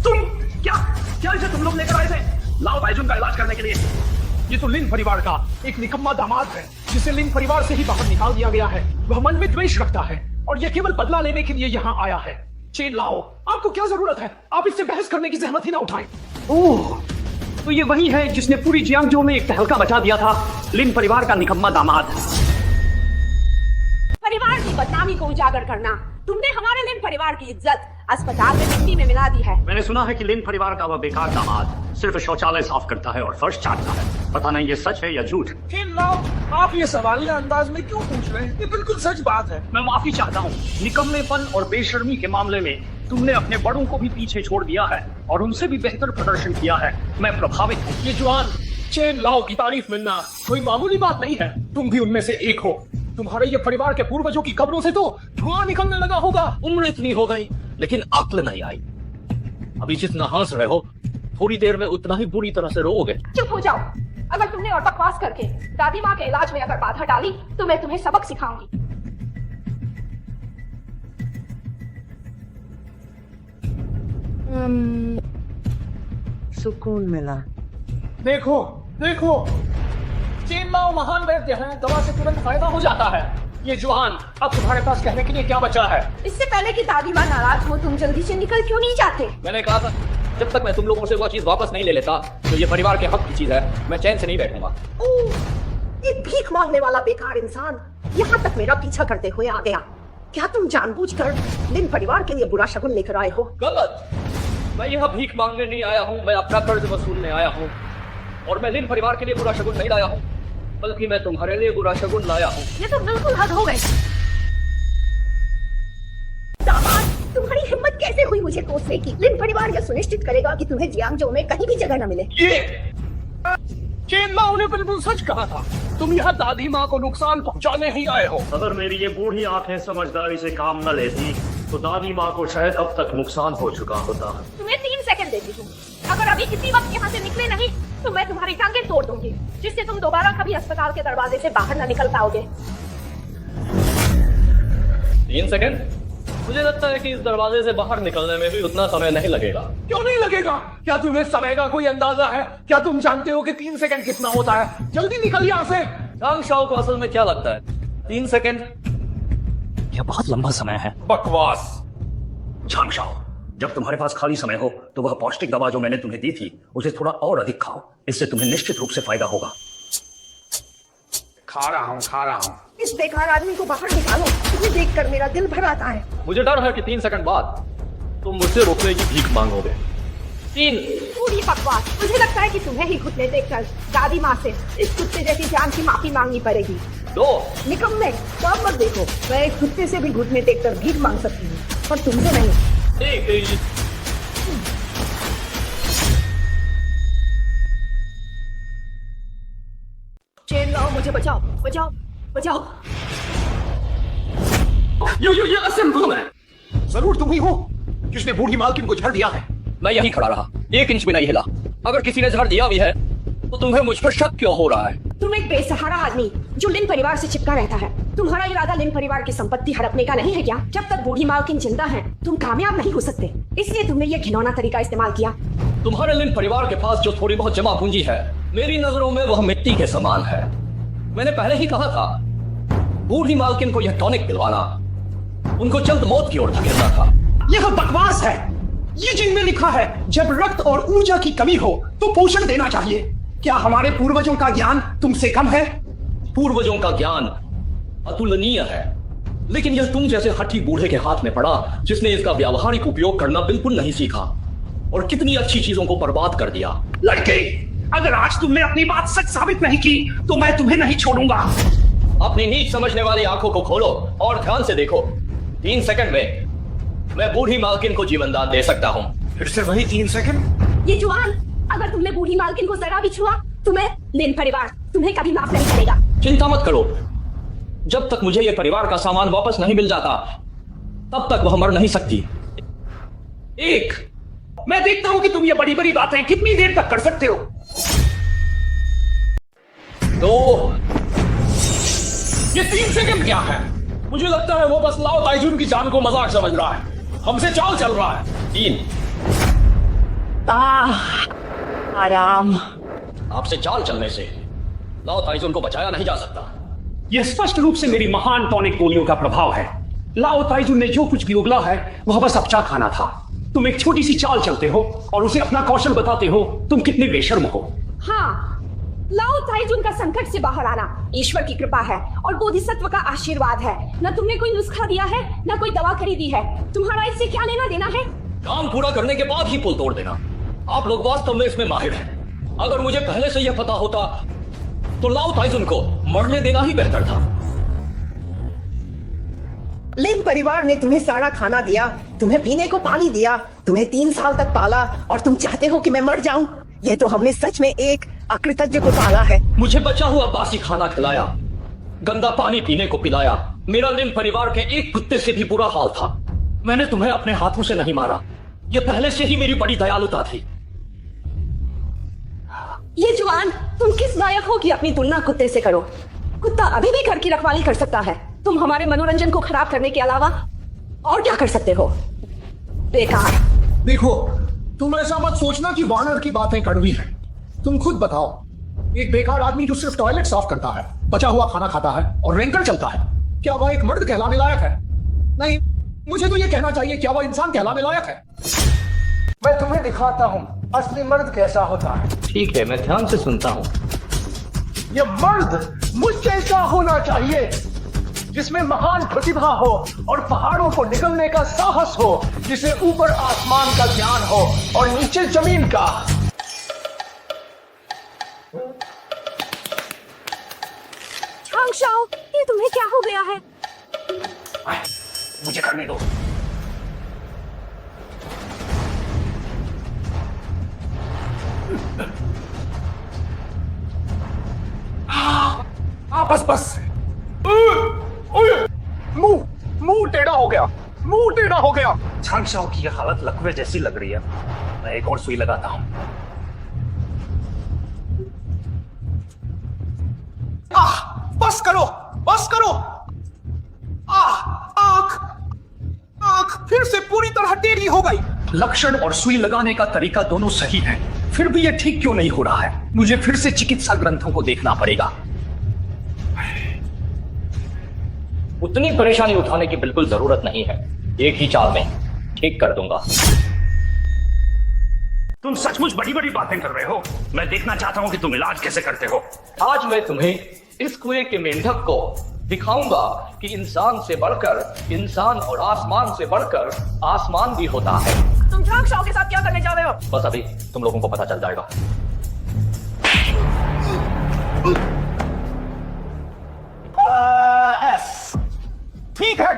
तुम क्या इसे तुम लोग लेकर आए थे लाओ ताइजुन का इलाज करने के लिए? ये तो लिन परिवार का एक निकम्मा दामाद है, जिसे लिन परिवार से ही बाहर निकाल दिया गया है। वह मन में द्वेष रखता है और यह केवल बदला लेने के लिए यहाँ आया है। चेन लाओ, आपको क्या जरूरत है? आप इससे बहस करने की जहमत ही ना उठाएं। ओह, तो ये वही है जिसने पूरी जियांगजो में एक तहलका मचा दिया था, लिन परिवार का निकम्मा दामाद। परिवार की बदनामी को उजागर करना, तुमने हमारे लिन परिवार की इज्जत अस्पताल में मिट्टी में मिला दी है। मैंने सुना है कि लिन परिवार का वह बेकार दामाद सिर्फ शौचालय साफ करता है और फर्श चाटता है। पता नहीं ये सच है या झूठ। आप ये सवालिया अंदाज में क्यों पूछ रहे हैं? ये बिल्कुल सच बात है। मैं माफी चाहता हूँ, निकम्मेपन और बेशर्मी के मामले में तुमने अपने बड़ों को भी पीछे छोड़ दिया है और उनसे भी बेहतर प्रदर्शन किया है। मैं प्रभावित हूँ। ये जवान चेन लाओ की तारीफ मिलना कोई मामूली बात नहीं है। तुम भी उनमें से एक हो। तुम्हारे ये परिवार के पूर्वजों की कब्रों से तो धुआं निकलने लगा होगा। उम्र इतनी हो गई लेकिन अक्ल नहीं आई। अभी जितना हंस रहे हो, थोड़ी देर में उतना ही बुरी तरह से रोओगे। चुप हो जाओ। अगर तुमने और बकवास करके दादी माँ के इलाज में अगर बाधा डाली तो मैं तुम्हें सबक सिखाऊंगी। सुकून मिला। देखो देखो, चेन लाओ महान वैद्य हैं, दवा से तुरंत फायदा हो जाता है। ये जवान, अब तुम्हारे पास कहने के लिए क्या बचा है? इससे पहले कि दादी माँ नाराज हो, तुम जल्दी से निकल क्यों नहीं जाते? मैंने कहा था जब तक मैं तुम लोगों से वह चीज वापस नहीं ले लेता तो ये परिवार के हक की चीज है, मैं चैन से नहीं बैठूंगा। एक भीख मांगने वाला बेकार इंसान यहाँ तक मेरा पीछा करते हुए आ गया। क्या तुम जानबूझकर लिन परिवार के लिए बुरा शगुन लेकर आए हो? गलत। मैं यहाँ भीख मांगने नहीं आया हूँ, मैं अपना कर्ज वसूलने आया हूँ। और मैं लिन परिवार के लिए बुरा शगुन नहीं लाया हूँ, बल्कि मैं तुम्हारे लिए बुरा शगुन लाया हूँ। ये तो बिल्कुल हद हो गई। दामाद, तुम्हारी हिम्मत कैसे हुई मुझे कोसने की? लिन परिवार यह सुनिश्चित करेगा कि तुम्हें जियांगजो में कहीं भी जगह न मिले। ये चेन लाओ ने बिल्कुल सच कहा था। तुम यहाँ दादी माँ को नुकसान पहुँचाने ही आए हो। अगर मेरी ये बूढ़ी आंखें समझदारी से काम न लेती तो दादी माँ को शायद अब तक नुकसान हो चुका होता। तुम्हें 3 सेकंड देती हूँ। अगर अभी किसी वक्त यहाँ से निकले नहीं तो मैं तुम्हारी टांगें तोड़ दूंगी, जिससे तुम दोबारा कभी अस्पताल के दरवाजे से बाहर न निकल पाओगे। 3 सेकंड? मुझे लगता है कि इस दरवाजे से बाहर निकलने में भी उतना समय नहीं लगेगा। क्यों नहीं लगेगा? क्या तुम्हें समय का कोई अंदाजा है? क्या तुम जानते हो कि 3 सेकंड कितना होता है? जल्दी निकल यहाँ से। चांग शाओ को असल में क्या लगता है 3 सेकंड? यह बहुत लंबा समय है। बकवास। झांग शाओ, जब तुम्हारे पास खाली समय हो तो वह पौष्टिक दवा जो मैंने तुम्हें दी थी उसे थोड़ा और अधिक खाओ, इससे तुम्हें निश्चित रूप से फायदा होगा। खा रहा हूँ। इस बेकार आदमी को बाहर निकालो। तुम्हें देखकर मेरा दिल भर आता है। मुझे डर है कि 3 सेकंड बाद तुम मुझसे रुकने की भीख मांगोगे। 3। पूरी बकवास। मुझे लगता है कि तुम्हें ही घुटने देखकर दादी माँ से इस कुत्ते जैसी जान की माफी मांगनी पड़ेगी। 2। निकम्मे, सब मत देखो। मैं एक कुत्ते से भी घुटने देखकर भीख मांग सकती हूँ, पर तुमसे नहीं। 1। चेन लाओ, मुझे बचाओ बचाओ बचाओ। ये असंभव है। जरूर तुम ही हो जिसने बूढ़ी मालकिन को झड़ दिया है। मैं यहीं खड़ा रहा, 1 इंच भी नहीं हिला। अगर किसी ने झाड़ दिया भी है तो तुम्हें मुझ पर शक क्यों हो रहा है? तुम एक बेसहारा आदमी जो लिन परिवार से चिपका रहता है। तुम्हारा इरादा लिन परिवार की संपत्ति हड़पने का नहीं है क्या? जब तक बूढ़ी मालकिन जिंदा है तुम कामयाब नहीं हो सकते, इसलिए तुमने ये घिनौना तरीका इस्तेमाल किया। तुम्हारे लिन परिवार के पास जो थोड़ी बहुत जमा पूंजी है, मेरी नजरों में वह मिट्टी के समान है। मैंने पहले ही कहा था, बूढ़ी मालकिन को यह टॉनिक पिलवाना उनको जल्द मौत की ओर धकेलना था। यह बकवास है। ये जिनमें लिखा है जब रक्त और ऊर्जा की कमी हो तो पोषण देना चाहिए। क्या हमारे पूर्वजों का ज्ञान तुमसे कम है? पूर्वजों का ज्ञान अतुलनीय है, लेकिन यह तुम जैसे हठी बूढ़े के हाथ में पड़ा जिसने इसका व्यावहारिक उपयोग करना बिल्कुल नहीं सीखा और कितनी अच्छी चीजों को बर्बाद कर दिया। लड़के, अगर आज तुमने अपनी बात सच साबित नहीं की तो मैं तुम्हें नहीं छोड़ूंगा। अपनी नीच समझने वाली आंखों को खोलो और ध्यान से देखो। 3 सेकंड में मैं बूढ़ी मालकिन को जीवन दान दे सकता हूँ। फिर से वही 3 सेकंड। ये जवान, अगर तुमने बूढ़ी मालकिन को जरा भी छुआ तुम्हें लिन परिवार तुम्हें कभी माफ नहीं करेगा। चिंता मत करो, जब तक मुझे ये परिवार का सामान वापस नहीं मिल जाता तब तक वह मर नहीं सकती। मैं देखता हूं कि तुम ये बड़ी बड़ी बातें कितनी देर तक कर सकते हो। तो ये 3 सेकंड क्या है? मुझे लगता है वो बस लाओ ताइजुन की जान को मजाक समझ रहा है, हमसे चाल चल रहा है। 3 आराम। आपसे चाल चलने से लाओ ताइजुन को बचाया नहीं जा सकता। यह स्पष्ट रूप से मेरी महान टॉनिक गोलियों का प्रभाव है। लाओ ताइजुन ने जो कुछ भी उगला है वह बस अपचा खाना था। तुम एक छोटी सी चाल चलते हो और उसे अपना कौशल बताते हो। तुम कितने बेशर्म हो। हाँ, लाओ ताइजुन का संकट से बाहर आना ईश्वर की कृपा है और बोधिसत्व का आशीर्वाद है। न तुमने कोई नुस्खा दिया है न कोई दवा खरीदी है। तुम्हारा इससे क्या लेना देना है? काम पूरा करने के बाद ही पुल तोड़ देना। आप लोग वास्तव में इसमें माहिर हैं। अगर मुझे पहले से यह पता होता तो लाओ ताइजुन को मरने देना ही बेहतर था। लिन परिवार ने तुम्हें सारा खाना दिया, तुम्हें पीने को पानी दिया, तुम्हें 3 साल तक पाला और तुम चाहते हो कि मैं मर जाऊं? ये तो हमने सच में एक अकृतज्ञ को पाला है। मुझे बचा हुआ बासी खाना खिलाया, गंदा पानी पीने को पिलाया। मेरा लिन परिवार के एक कुत्ते से भी बुरा हाल था। मैंने तुम्हें अपने हाथों से नहीं मारा, यह पहले से ही मेरी बड़ी दयालुता थी। ये जुआन, तुम किस लायक हो कि अपनी तुलना कुत्ते से करो? कुत्ता अभी भी घर की रखवाली कर सकता है। तुम हमारे मनोरंजन को खराब करने के अलावा और क्या कर सकते हो? बेकार। देखो, तुम ऐसा मत सोचना कि वार्नर की बातें कड़वी हैं। तुम खुद बताओ, एक बेकार आदमी जो सिर्फ टॉयलेट साफ करता है, बचा हुआ खाना खाता है और रेंकर चलता है, क्या वह एक मर्द कहलाने लायक है? नहीं, मुझे तो यह कहना चाहिए क्या वह इंसान कहलाने लायक है। मैं तुम्हें दिखाता हूँ असली मर्द कैसा होता है। ठीक है, मैं ध्यान से सुनता हूँ। ये मर्द मुझ जैसा होना चाहिए, जिसमें महान प्रतिभा हो और पहाड़ों को निकलने का साहस हो, जिसे ऊपर आसमान का ज्ञान हो और नीचे जमीन का। चांगशाओ, ये तुम्हें क्या हो गया है? मुझे करने दो। बस मुंह टेढ़ा हो गया, मुंह टेढ़ा हो गया। छांगशाओ की यह हालत लकवे जैसी लग रही है। मैं एक और सुई लगाता हूं। बस करो, बस करो। आंख फिर से पूरी तरह टेढ़ी हो गई। लक्षण और सुई लगाने का तरीका दोनों सही है, फिर भी यह ठीक क्यों नहीं हो रहा है? मुझे फिर से चिकित्सा ग्रंथों को देखना पड़ेगा। उतनी परेशानी उठाने की बिल्कुल जरूरत नहीं है, एक ही चाल में ठीक कर दूंगा। तुम सचमुच बड़ी बड़ी बातें कर रहे हो। मैं देखना चाहता हूं कि तुम इलाज कैसे करते हो। आज मैं तुम्हें इस कुएं के मेंढक को दिखाऊंगा कि इंसान से बढ़कर इंसान और आसमान से बढ़कर आसमान भी होता है। तुम चांगशाओ के साथ क्या करने जा रहे हो? बस अभी तुम लोगों को पता चल जाएगा।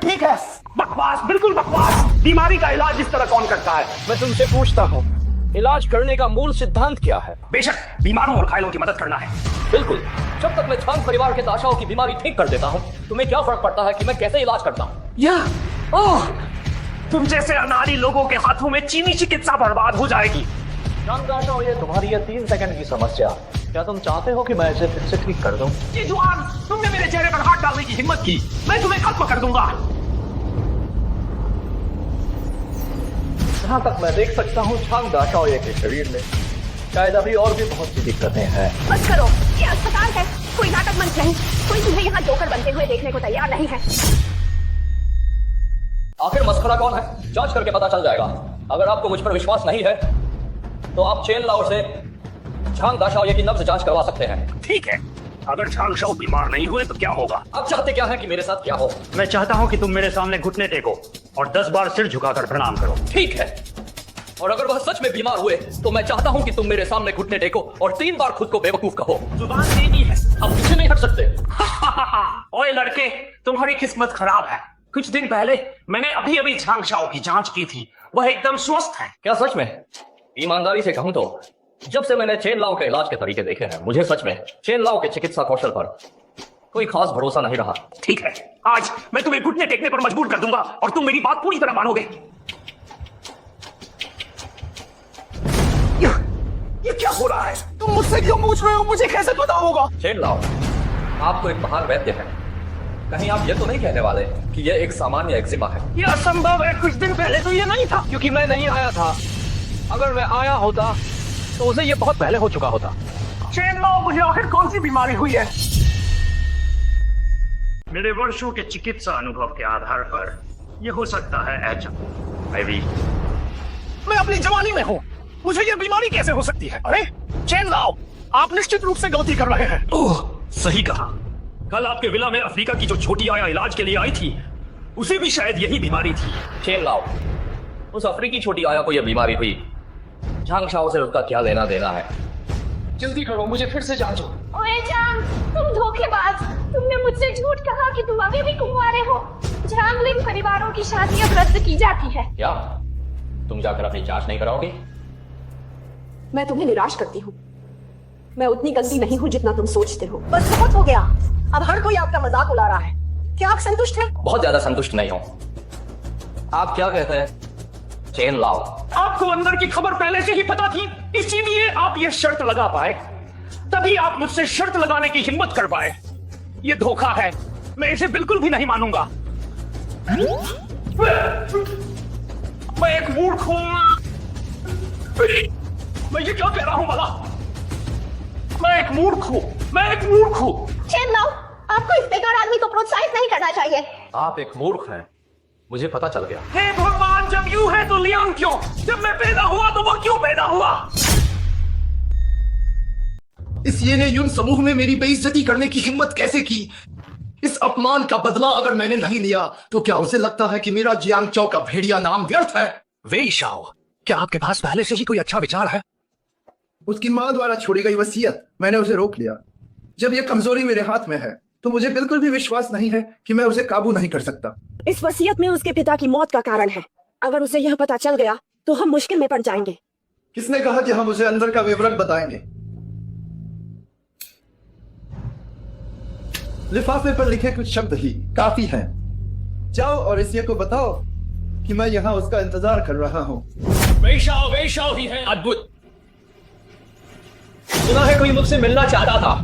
ठीक है। बकवास, बिल्कुल बकवास। बीमारी का इलाज इस तरह कौन करता है? मैं तुमसे पूछता हूँ, इलाज करने का मूल सिद्धांत क्या है? बेशक बीमारों और घायलों की मदद करना है। बिल्कुल, जब तक मैं छांग परिवार के दाशाओं की बीमारी ठीक कर देता हूँ, तुम्हें क्या फर्क पड़ता है कि मैं कैसे इलाज करता हूँ? तुम जैसे अनाड़ी लोगों के हाथों में चीनी चिकित्सा बर्बाद हो जाएगी। छांग दाशाओ, ये तुम्हारी ये 3 सेकंड की समस्या, क्या तुम चाहते हो कि मैं इसे फिर से ठीक कर दूं? ये जुआन, तुमने मेरे चेहरे पर हाथ डालने की हिम्मत की, मैं तुम्हें खत्म कर दूंगा। जहाँ तक मैं देख सकता हूँ छांग दाशाओ के शरीर में शायद अभी और भी बहुत सी दिक्कतें हैं। बस करो, ये अस्पताल है, कोई नाटक मंच नहीं। कोई तुम्हें यहाँ जोकर बनते हुए देखने को तैयार नहीं है। आखिर मस्खरा कौन है, जांच करके पता चल जाएगा। अगर आपको मुझ पर विश्वास नहीं है तो आप चेन लाओ से छांग दाशाओ की नब्ज जांच करवा सकते हैं। ठीक है, अगर छांगशाओ बीमार नहीं हुए तो क्या होगा? आप चाहते क्या है कि मेरे साथ क्या हो? मैं चाहता हूं कि तुम मेरे सामने घुटने टेको और 10 बार सिर झुकाकर प्रणाम करो। ठीक है, और अगर वह सच में बीमार हुए तो मैं चाहता हूं कि तुम मेरे सामने घुटने टेको और 3 बार खुद को बेवकूफ कहो। जुबान तेजी है, अब पीछे नहीं हट सकते। ओए लड़के, तुम्हारी किस्मत खराब है। कुछ दिन पहले मैंने अभी छांगशाओ की जांच की थी, वह एकदम स्वस्थ है। क्या सच में? ईमानदारी से कहूं तो जब से मैंने चेन लाओ के इलाज के तरीके देखे हैं, मुझे सच में चेन लाओ के चिकित्सा कौशल पर कोई खास भरोसा नहीं रहा। ठीक है, आज मैं तुम्हें घुटने टेकने पर मजबूर कर दूंगा और तुम मेरी बात पूरी तरह मानोगे। ये क्या हो रहा है? तुम मुझसे क्यों पूछ रहे हो? मुझे कैसे पता होगा? चेन लाओ, आपको एक महान वैद्य है, कहीं आप ये तो नहीं कहने वाले कि ये एक सामान्य एक्जिमा है? ये असंभव है। कुछ दिन पहले तो ये नहीं था। क्योंकि मैं नहीं आया था। अगर मैं आया होता तो उसे ये बहुत पहले हो चुका होता। चेन लाओ, मुझे आखिर कौन सी बीमारी हुई है? मेरे वर्षों के चिकित्सा अनुभव के आधार पर यह हो सकता है HIV। मैं अपनी जवानी में हूँ, मुझे ये बीमारी कैसे हो सकती है? अरे चेन लाओ, आप निश्चित रूप से गलती कर रहे हैं। ओह, सही कहा। कल आपके विला में अफ्रीका की जो छोटी आया इलाज के लिए आई थी, उसे भी शायद यही बीमारी थी। चेन लाओ, उस अफ्रीकी छोटी आया को यह बीमारी हुई, झांग शाओ से उसका क्या लेना देना है? जल्दी करो, मुझे फिर से जांचो। ओए जांग, तुम धोखेबाज। तुमने मुझसे झूठ कहा कि तुम अभी भी कुंवारे हो। झांगलिंग परिवारों की शादियां रद्द की जाती है। क्या तुम जाकर अपनी जांच नहीं कराओगे? मैं तुम्हें निराश करती हूँ। मैं उतनी गंदी नहीं हूँ जितना तुम सोचते हो। बस बहुत हो गया, अब हर कोई आपका मजाक उड़ा रहा है। क्या आप संतुष्ट हैं? बहुत ज्यादा संतुष्ट नहीं हो। आप क्या कहते हैं? चेन लाओ, आपको अंदर की खबर पहले से ही पता थी, इसीलिए आप ये शर्त लगा पाए। तभी आप मुझसे शर्त लगाने की हिम्मत कर पाए। ये धोखा है, मैं इसे बिल्कुल भी नहीं मानूंगा। मैं एक मूर्ख हूं। मैं ये क्या कह रहा हूं भला? मैं एक मूर्ख हूं, मैं एक मूर्ख हूं। चेन लाओ, आपको इस बेकार आदमी को प्रोत्साहित नहीं करना चाहिए। आप एक मूर्ख हैं, मुझे पता चल गया। हे भगवान, जब यूं है तो लियांग क्यों? जब मैं पैदा हुआ तो वो क्यों पैदा हुआ? इस येने यून समूह में मेरी बेइज्जती करने की हिम्मत कैसे की? इस अपमान का बदला अगर मैंने नहीं लिया तो क्या उसे लगता है कि मेरा जियांग चौ का भेड़िया नाम व्यर्थ है? वेई शाओ, क्या आपके पास पहले से ही कोई अच्छा विचार है? उसकी माँ द्वारा छोड़ी गई वसीयत, मैंने उसे रोक लिया। जब यह कमजोरी मेरे हाथ में है तो मुझे बिल्कुल भी विश्वास नहीं है कि मैं उसे काबू नहीं कर सकता। इस वसीयत में उसके पिता की मौत का कारण है। अगर उसे यह पता चल गया तो हम मुश्किल में पड़ जाएंगे। किसने कहा कि हम उसे अंदर का विवरण बताएंगे? लिफाफे पर लिखे कुछ शब्द ही काफी हैं। जाओ और इस ये को बताओ कि मैं यहाँ उसका इंतजार कर रहा हूँ। वेई शाओ ही है। अद्भुत। सुना है कोई मुझसे मिलना चाहता था,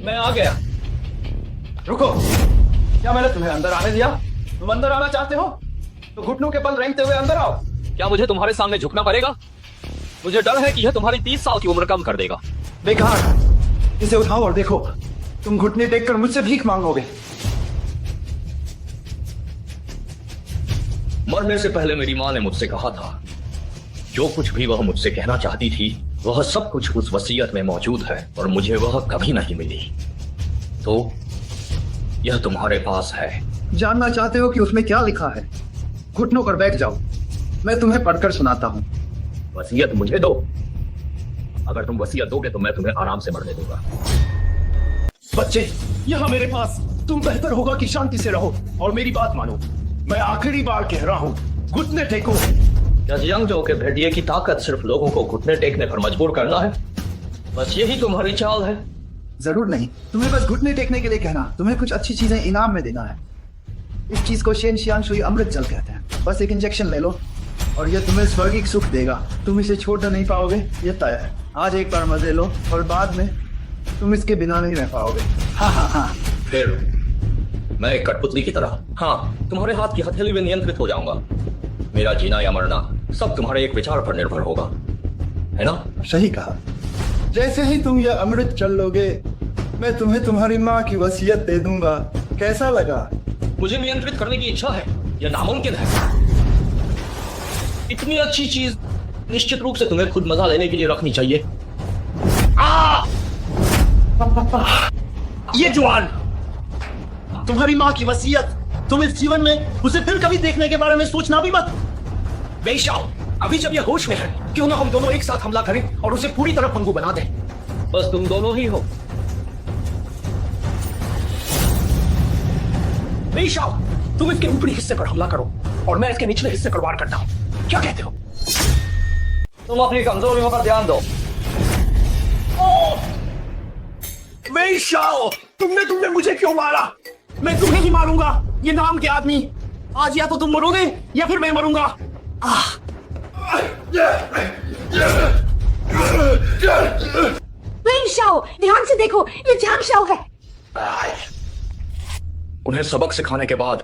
मैं आ गया। रुको, क्या मैंने तुम्हें अंदर आने दिया? तुम अंदर आना चाहते हो तो घुटनों के बल रेंगते हुए अंदर आओ। क्या मुझे तुम्हारे सामने झुकना पड़ेगा? मुझे डर है कि यह तुम्हारी 30 साल की उम्र कम कर देगा। बेकार, इसे उठाओ और देखो, तुम घुटने टेक कर मुझसे भीख मांगोगे। मरने से पहले मेरी माँ ने मुझसे कहा था, जो कुछ भी वह मुझसे कहना चाहती थी वह सब कुछ उस वसीयत में मौजूद है और मुझे वह कभी नहीं मिली। तो यह तुम्हारे पास है। जानना चाहते हो कि उसमें क्या लिखा है? घुटनों पर बैठ जाओ, मैं तुम्हें पढ़कर सुनाता हूँ। वसीयत मुझे दो। अगर तुम वसीयत दोगे तो मैं तुम्हें आराम से मरने दूंगा। बच्चे, यहाँ मेरे पास तुम बेहतर होगा कि शांति से रहो और मेरी बात मानो। मैं आखिरी बार कह रहा हूँ, घुटने टेको। क्या जियांगजो के भेड़िए की ताकत सिर्फ लोगों को घुटने टेकने पर मजबूर करना है? बस यही तुम्हारी चाल है? जरूर नहीं, तुम्हें बस घुटने टेकने के लिए कहना, तुम्हें कुछ अच्छी चीजें इनाम में देना है। इस चीज को शेन शियांग शुई अमृत जल कहते हैं। बस एक इंजेक्शन ले लो और ये तुम्हें स्वर्गिक सुख देगा। तुम इसे छोड़ नहीं पाओगे, ये तय है। आज एक बार मजे लो और बाद में तुम इसके बिना नहीं रह पाओगे। हाँ हाँ हाँ। फिर मैं एक कठपुतली की तरह, हाँ, तुम्हारे हाथ की हथेली में नियंत्रित हो जाऊंगा। मेरा जीना या मरना सब तुम्हारे एक विचार पर निर्भर होगा, है ना? सही कहा। जैसे ही तुम यह अमृत चल लोगे, मैं तुम्हें तुम्हारी माँ की वसीयत दे दूंगा। कैसा लगा? मुझे नियंत्रित करने की इच्छा है, यह नामुमकिन है। इतनी अच्छी चीज निश्चित रूप से तुम्हें खुद मजा लेने के लिए रखनी चाहिए। ये जवान, तुम्हारी माँ की वसीयत, तुम इस जीवन में उसे फिर कभी देखने के बारे में सोचना भी मत। वेई शाओ, अभी जब यह होश में है, क्यों ना हम दोनों एक साथ हमला करें और उसे पूरी तरह पंगु बना दें। बस तुम दोनों ही हो। वेई शाओ, तुम इसके ऊपरी हिस्से पर हमला करो और मैं इसके निचले हिस्से पर वार करता हूं। क्या कहते हो? तुम अपनी कमजोरियों पर ध्यान दो। वेई शाओ, तुमने मुझे क्यों मारा? मैं तुम्हें ही मारूंगा। ये नाम के आदमी, आज या तो तुम मरोगे या फिर मैं मरूंगा। वेई शाओ, ध्यान से देखो, ये जांग शाओ है। उन्हें सबक सिखाने के बाद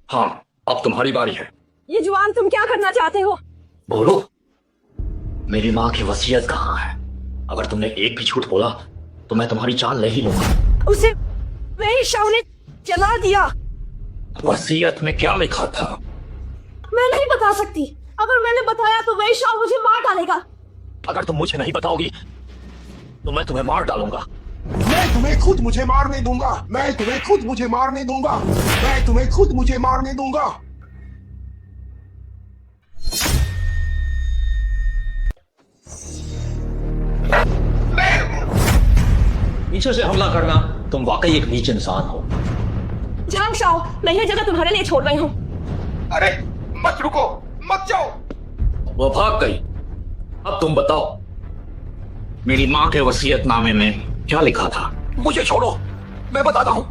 हाँ, अब तुम्हारी बारी है। ये जुआन, तुम क्या करना चाहते हो? बोलो, मेरी माँ की वसीयत कहाँ है? अगर तुमने एक भी झूठ बोला तो मैं तुम्हारी जान ले ही लूंगा। उसे वेई शाओ ने जला दिया। वसीयत में क्या लिखा था? मैं नहीं बता सकती। अगर मैंने बताया तो वेई शाओ मुझे मार डालेगा। अगर तुम मुझे नहीं बताओगी तो मैं तुम्हें मार डालूंगा। मैं तुम्हें खुद मुझे मारने दूंगा। मैं तुम्हें खुद मुझे मारने दूंगा। मैं तुम्हें खुद मुझे मारने दूंगा। पीछे से हमला करना, तुम वाकई एक नीच इंसान हो। जांग शाओ, मैं ये जगह तुम्हारे लिए छोड़ रही हूँ। अरे मत रुको, मत जाओ। वो भाग गई। अब तुम बताओ, मेरी माँ के वसीयतनामे में क्या लिखा था? मुझे छोड़ो, मैं बताता हूँ।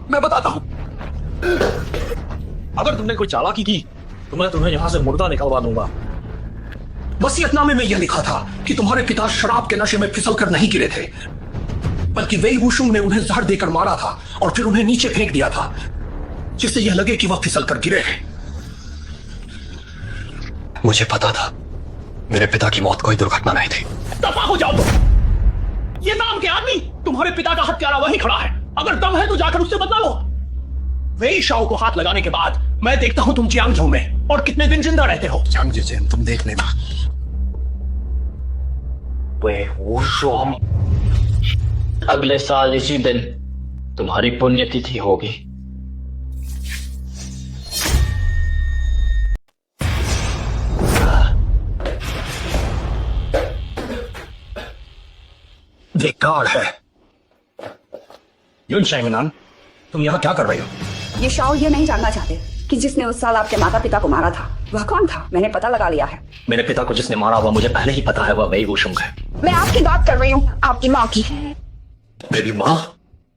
अगर तुमने कोई चालाकी की तो मैं तुम्हें यहाँ से मुर्दा निकलवा दूंगा। वसीयतनामे में यह लिखा था कि तुम्हारे पिता शराब के नशे में फिसल कर नहीं गिरे थे, बल्कि वेई वुशुंग ने उन्हें जहर देकर मारा था और फिर उन्हें नीचे फेंक दिया था, जिससे यह लगे कि वह फिसल कर गिरे हैं। मुझे पता था मेरे पिता की मौत कोई दुर्घटना नहीं थी। दफा हो जाओ तुम। ये नाम के आदमी, तुम्हारे पिता का हत्यारा वहीं खड़ा है। अगर दम है तो जाकर उससे बदला लो। वेई शाओ को हाथ लगाने के बाद मैं देखता हूं तुम जियांगझोउ में और कितने दिन जिंदा रहते हो। जियांगझोउ, तुम देख लेना। वे वुशुंग, अगले साल इसी दिन तुम्हारी पुण्यतिथि होगी। बेकार है। युन शेंगनान, तुम यहाँ क्या कर रही हो? ये शाओ ये नहीं जानना चाहते कि जिसने उस साल आपके माता पिता को मारा था वह कौन था। मैंने पता लगा लिया है। मेरे पिता को जिसने मारा हुआ मुझे पहले ही पता है, वह वेई वुशुंग है। मैं आपकी बात कर रही हूँ, आपकी माँ की। मेरी माँ?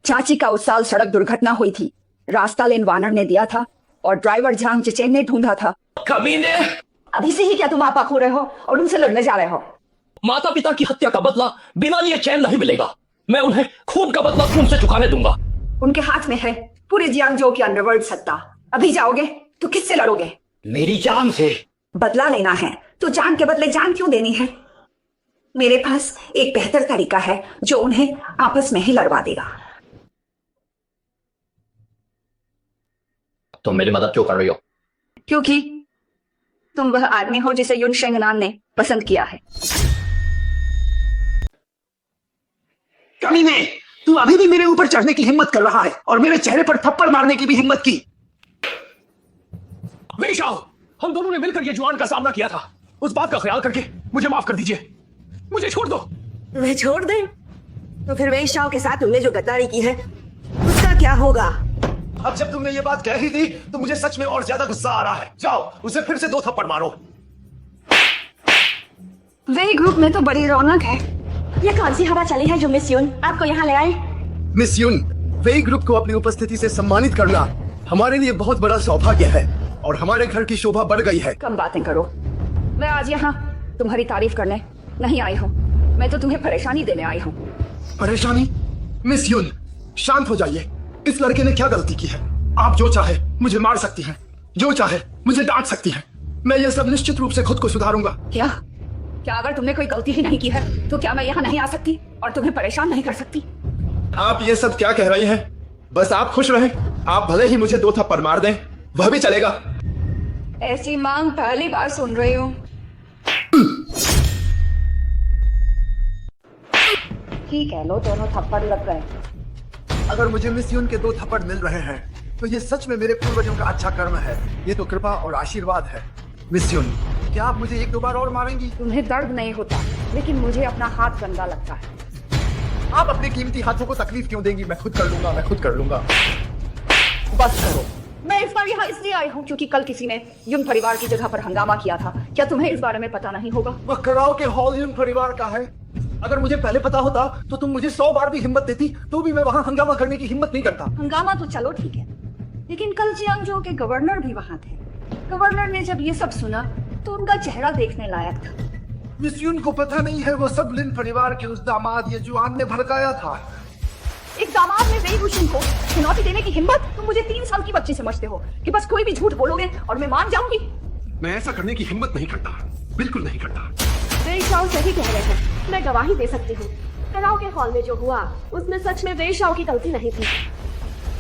चाची का उस साल सड़क दुर्घटना हुई थी। रास्ता लेन वानर ने दिया था और ड्राइवर झांग चेचेन ने ढूंढा था। कमीने! अभी से ही क्या तुम आपा खो रहे हो और उनसे लड़ने जा रहे हो? माता पिता की हत्या का बदला बिना लिए चैन नहीं मिलेगा। मैं उन्हें खून का बदला खून से चुकाने दूंगा। उनके हाथ में है पूरे जियांगझोउ की अंडरवर्ल्ड सत्ता। अभी जाओगे तो किससे लड़ोगे? मेरी जान से। बदला लेना है तो जान के बदले जान क्यों देनी है? मेरे पास एक बेहतर तरीका है जो उन्हें आपस में ही लड़वा देगा। तुम मेरी मदद क्यों कर रही हो? क्योंकि तुम वह आदमी हो जिसे युन शेंगनान ने पसंद किया है। कमीने, तू अभी भी मेरे ऊपर चढ़ने की हिम्मत कर रहा है और मेरे चेहरे पर थप्पड़ मारने की भी हिम्मत की। वेई शाओ, हम दोनों ने मिलकर ये जुआन का सामना किया था। उस बात का ख्याल करके मुझे माफ कर दीजिए। मुझे छोड़ दो। मैं छोड़ दे तो फिर वेई शाओ के साथ तुमने जो गद्दारी की है उसका क्या होगा? अब जब तुमने ये बात कह ही दी तो मुझे सच में और ज्यादा गुस्सा आ रहा है। जाओ उसे फिर से 2 थप्पड़ मारो। वेई ग्रुप में तो बड़ी रौनक है। ये कौन सी हवा चली है जो मिस युन आपको यहाँ ले आई? मिस युन, वेई ग्रुप को अपनी उपस्थिति से सम्मानित करना हमारे लिए बहुत बड़ा सौभाग्य है और हमारे घर की शोभा बढ़ गई है। कम बातें करो। मैं आज यहाँ तुम्हारी तारीफ करने नहीं आई हूँ, मैं तो तुम्हें परेशानी देने आई हूँ। परेशानी? मिस युन, शांत हो जाइए। इस लड़के ने क्या गलती की है? आप जो चाहे मुझे मार सकती हैं, जो चाहे मुझे डांट सकती हैं। मैं ये सब निश्चित रूप से खुद को सुधारूंगा। क्या अगर तुमने कोई गलती ही नहीं की है तो क्या मैं यहाँ नहीं आ सकती और तुम्हें परेशान नहीं कर सकती? आप ये सब क्या कह रही हैं? बस आप खुश रहें। आप भले ही मुझे 2 थप्पड़ मार दें, वह भी चलेगा। ऐसी मांग पहली बार सुन रही हूँ। ठीक है, लो दोनों थप्पड़ लग गए। अगर मुझे मिस युन के 2 थप्पड़ मिल रहे हैं तो ये सच में मेरे पूर्वजों का अच्छा कर्म है। ये तो कृपा और आशीर्वाद है। मिस युन, क्या आप मुझे 1-2 बार और मारेंगी? तुम्हें दर्द नहीं होता लेकिन मुझे अपना हाथ गंदा लगता है। आप अपने कीमती हाथों को तकलीफ क्यों देंगी? मैं खुद कर लूंगा। बस करो, मैं इस बार यहाँ इसलिए आई हूँ क्योंकि कल किसी ने युन परिवार की जगह पर हंगामा किया था। क्या तुम्हें इस बारे में पता नहीं होगा? वह कराओ के हॉल युन परिवार का है। अगर मुझे पहले पता होता तो तुम मुझे 100 बार भी हिम्मत देती तो भी मैं वहाँ हंगामा करने की हिम्मत नहीं करता। हंगामा तो चलो ठीक है, लेकिन कल जियांगजो के गवर्नर भी वहाँ थे। गवर्नर ने जब ये सब सुना तो उनका चेहरा देखने लायक था। मिस यून को पता नहीं है वो सब लिन परिवार के उस दामाद ये जुआन ने भड़काया था। एक दामाद में वेई वुशुन को चुनौती देने की हिम्मत? तुम मुझे 3 साल की बच्ची समझते हो कि बस कोई भी झूठ बोलोगे और मैं मान जाऊंगी? मैं ऐसा करने की हिम्मत नहीं करता, बिल्कुल नहीं करता। वेई शाओ सही कह रहे हैं, मैं गवाही दे सकती हूँ। कराओ के हॉल में जो हुआ उसमें सच में वेई शाओ की गलती नहीं थी।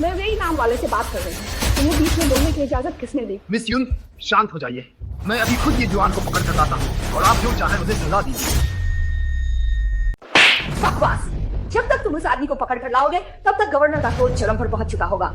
मैं वेई नाम वाले से बात कर रही हूँ। तुम्हें बीच में बोलने की इजाजत किसने दी? मिस यून शांत हो जाइए, मैं अभी खुद ये जुआन को पकड़ कर लाता हूँ और आप जो चाहे मुझे सजा दीजिए। बकवास! जब तक तुम उस आदमी को पकड़ कर लाओगे तब तक गवर्नर का क्रोध चरम पर पहुंच चुका होगा।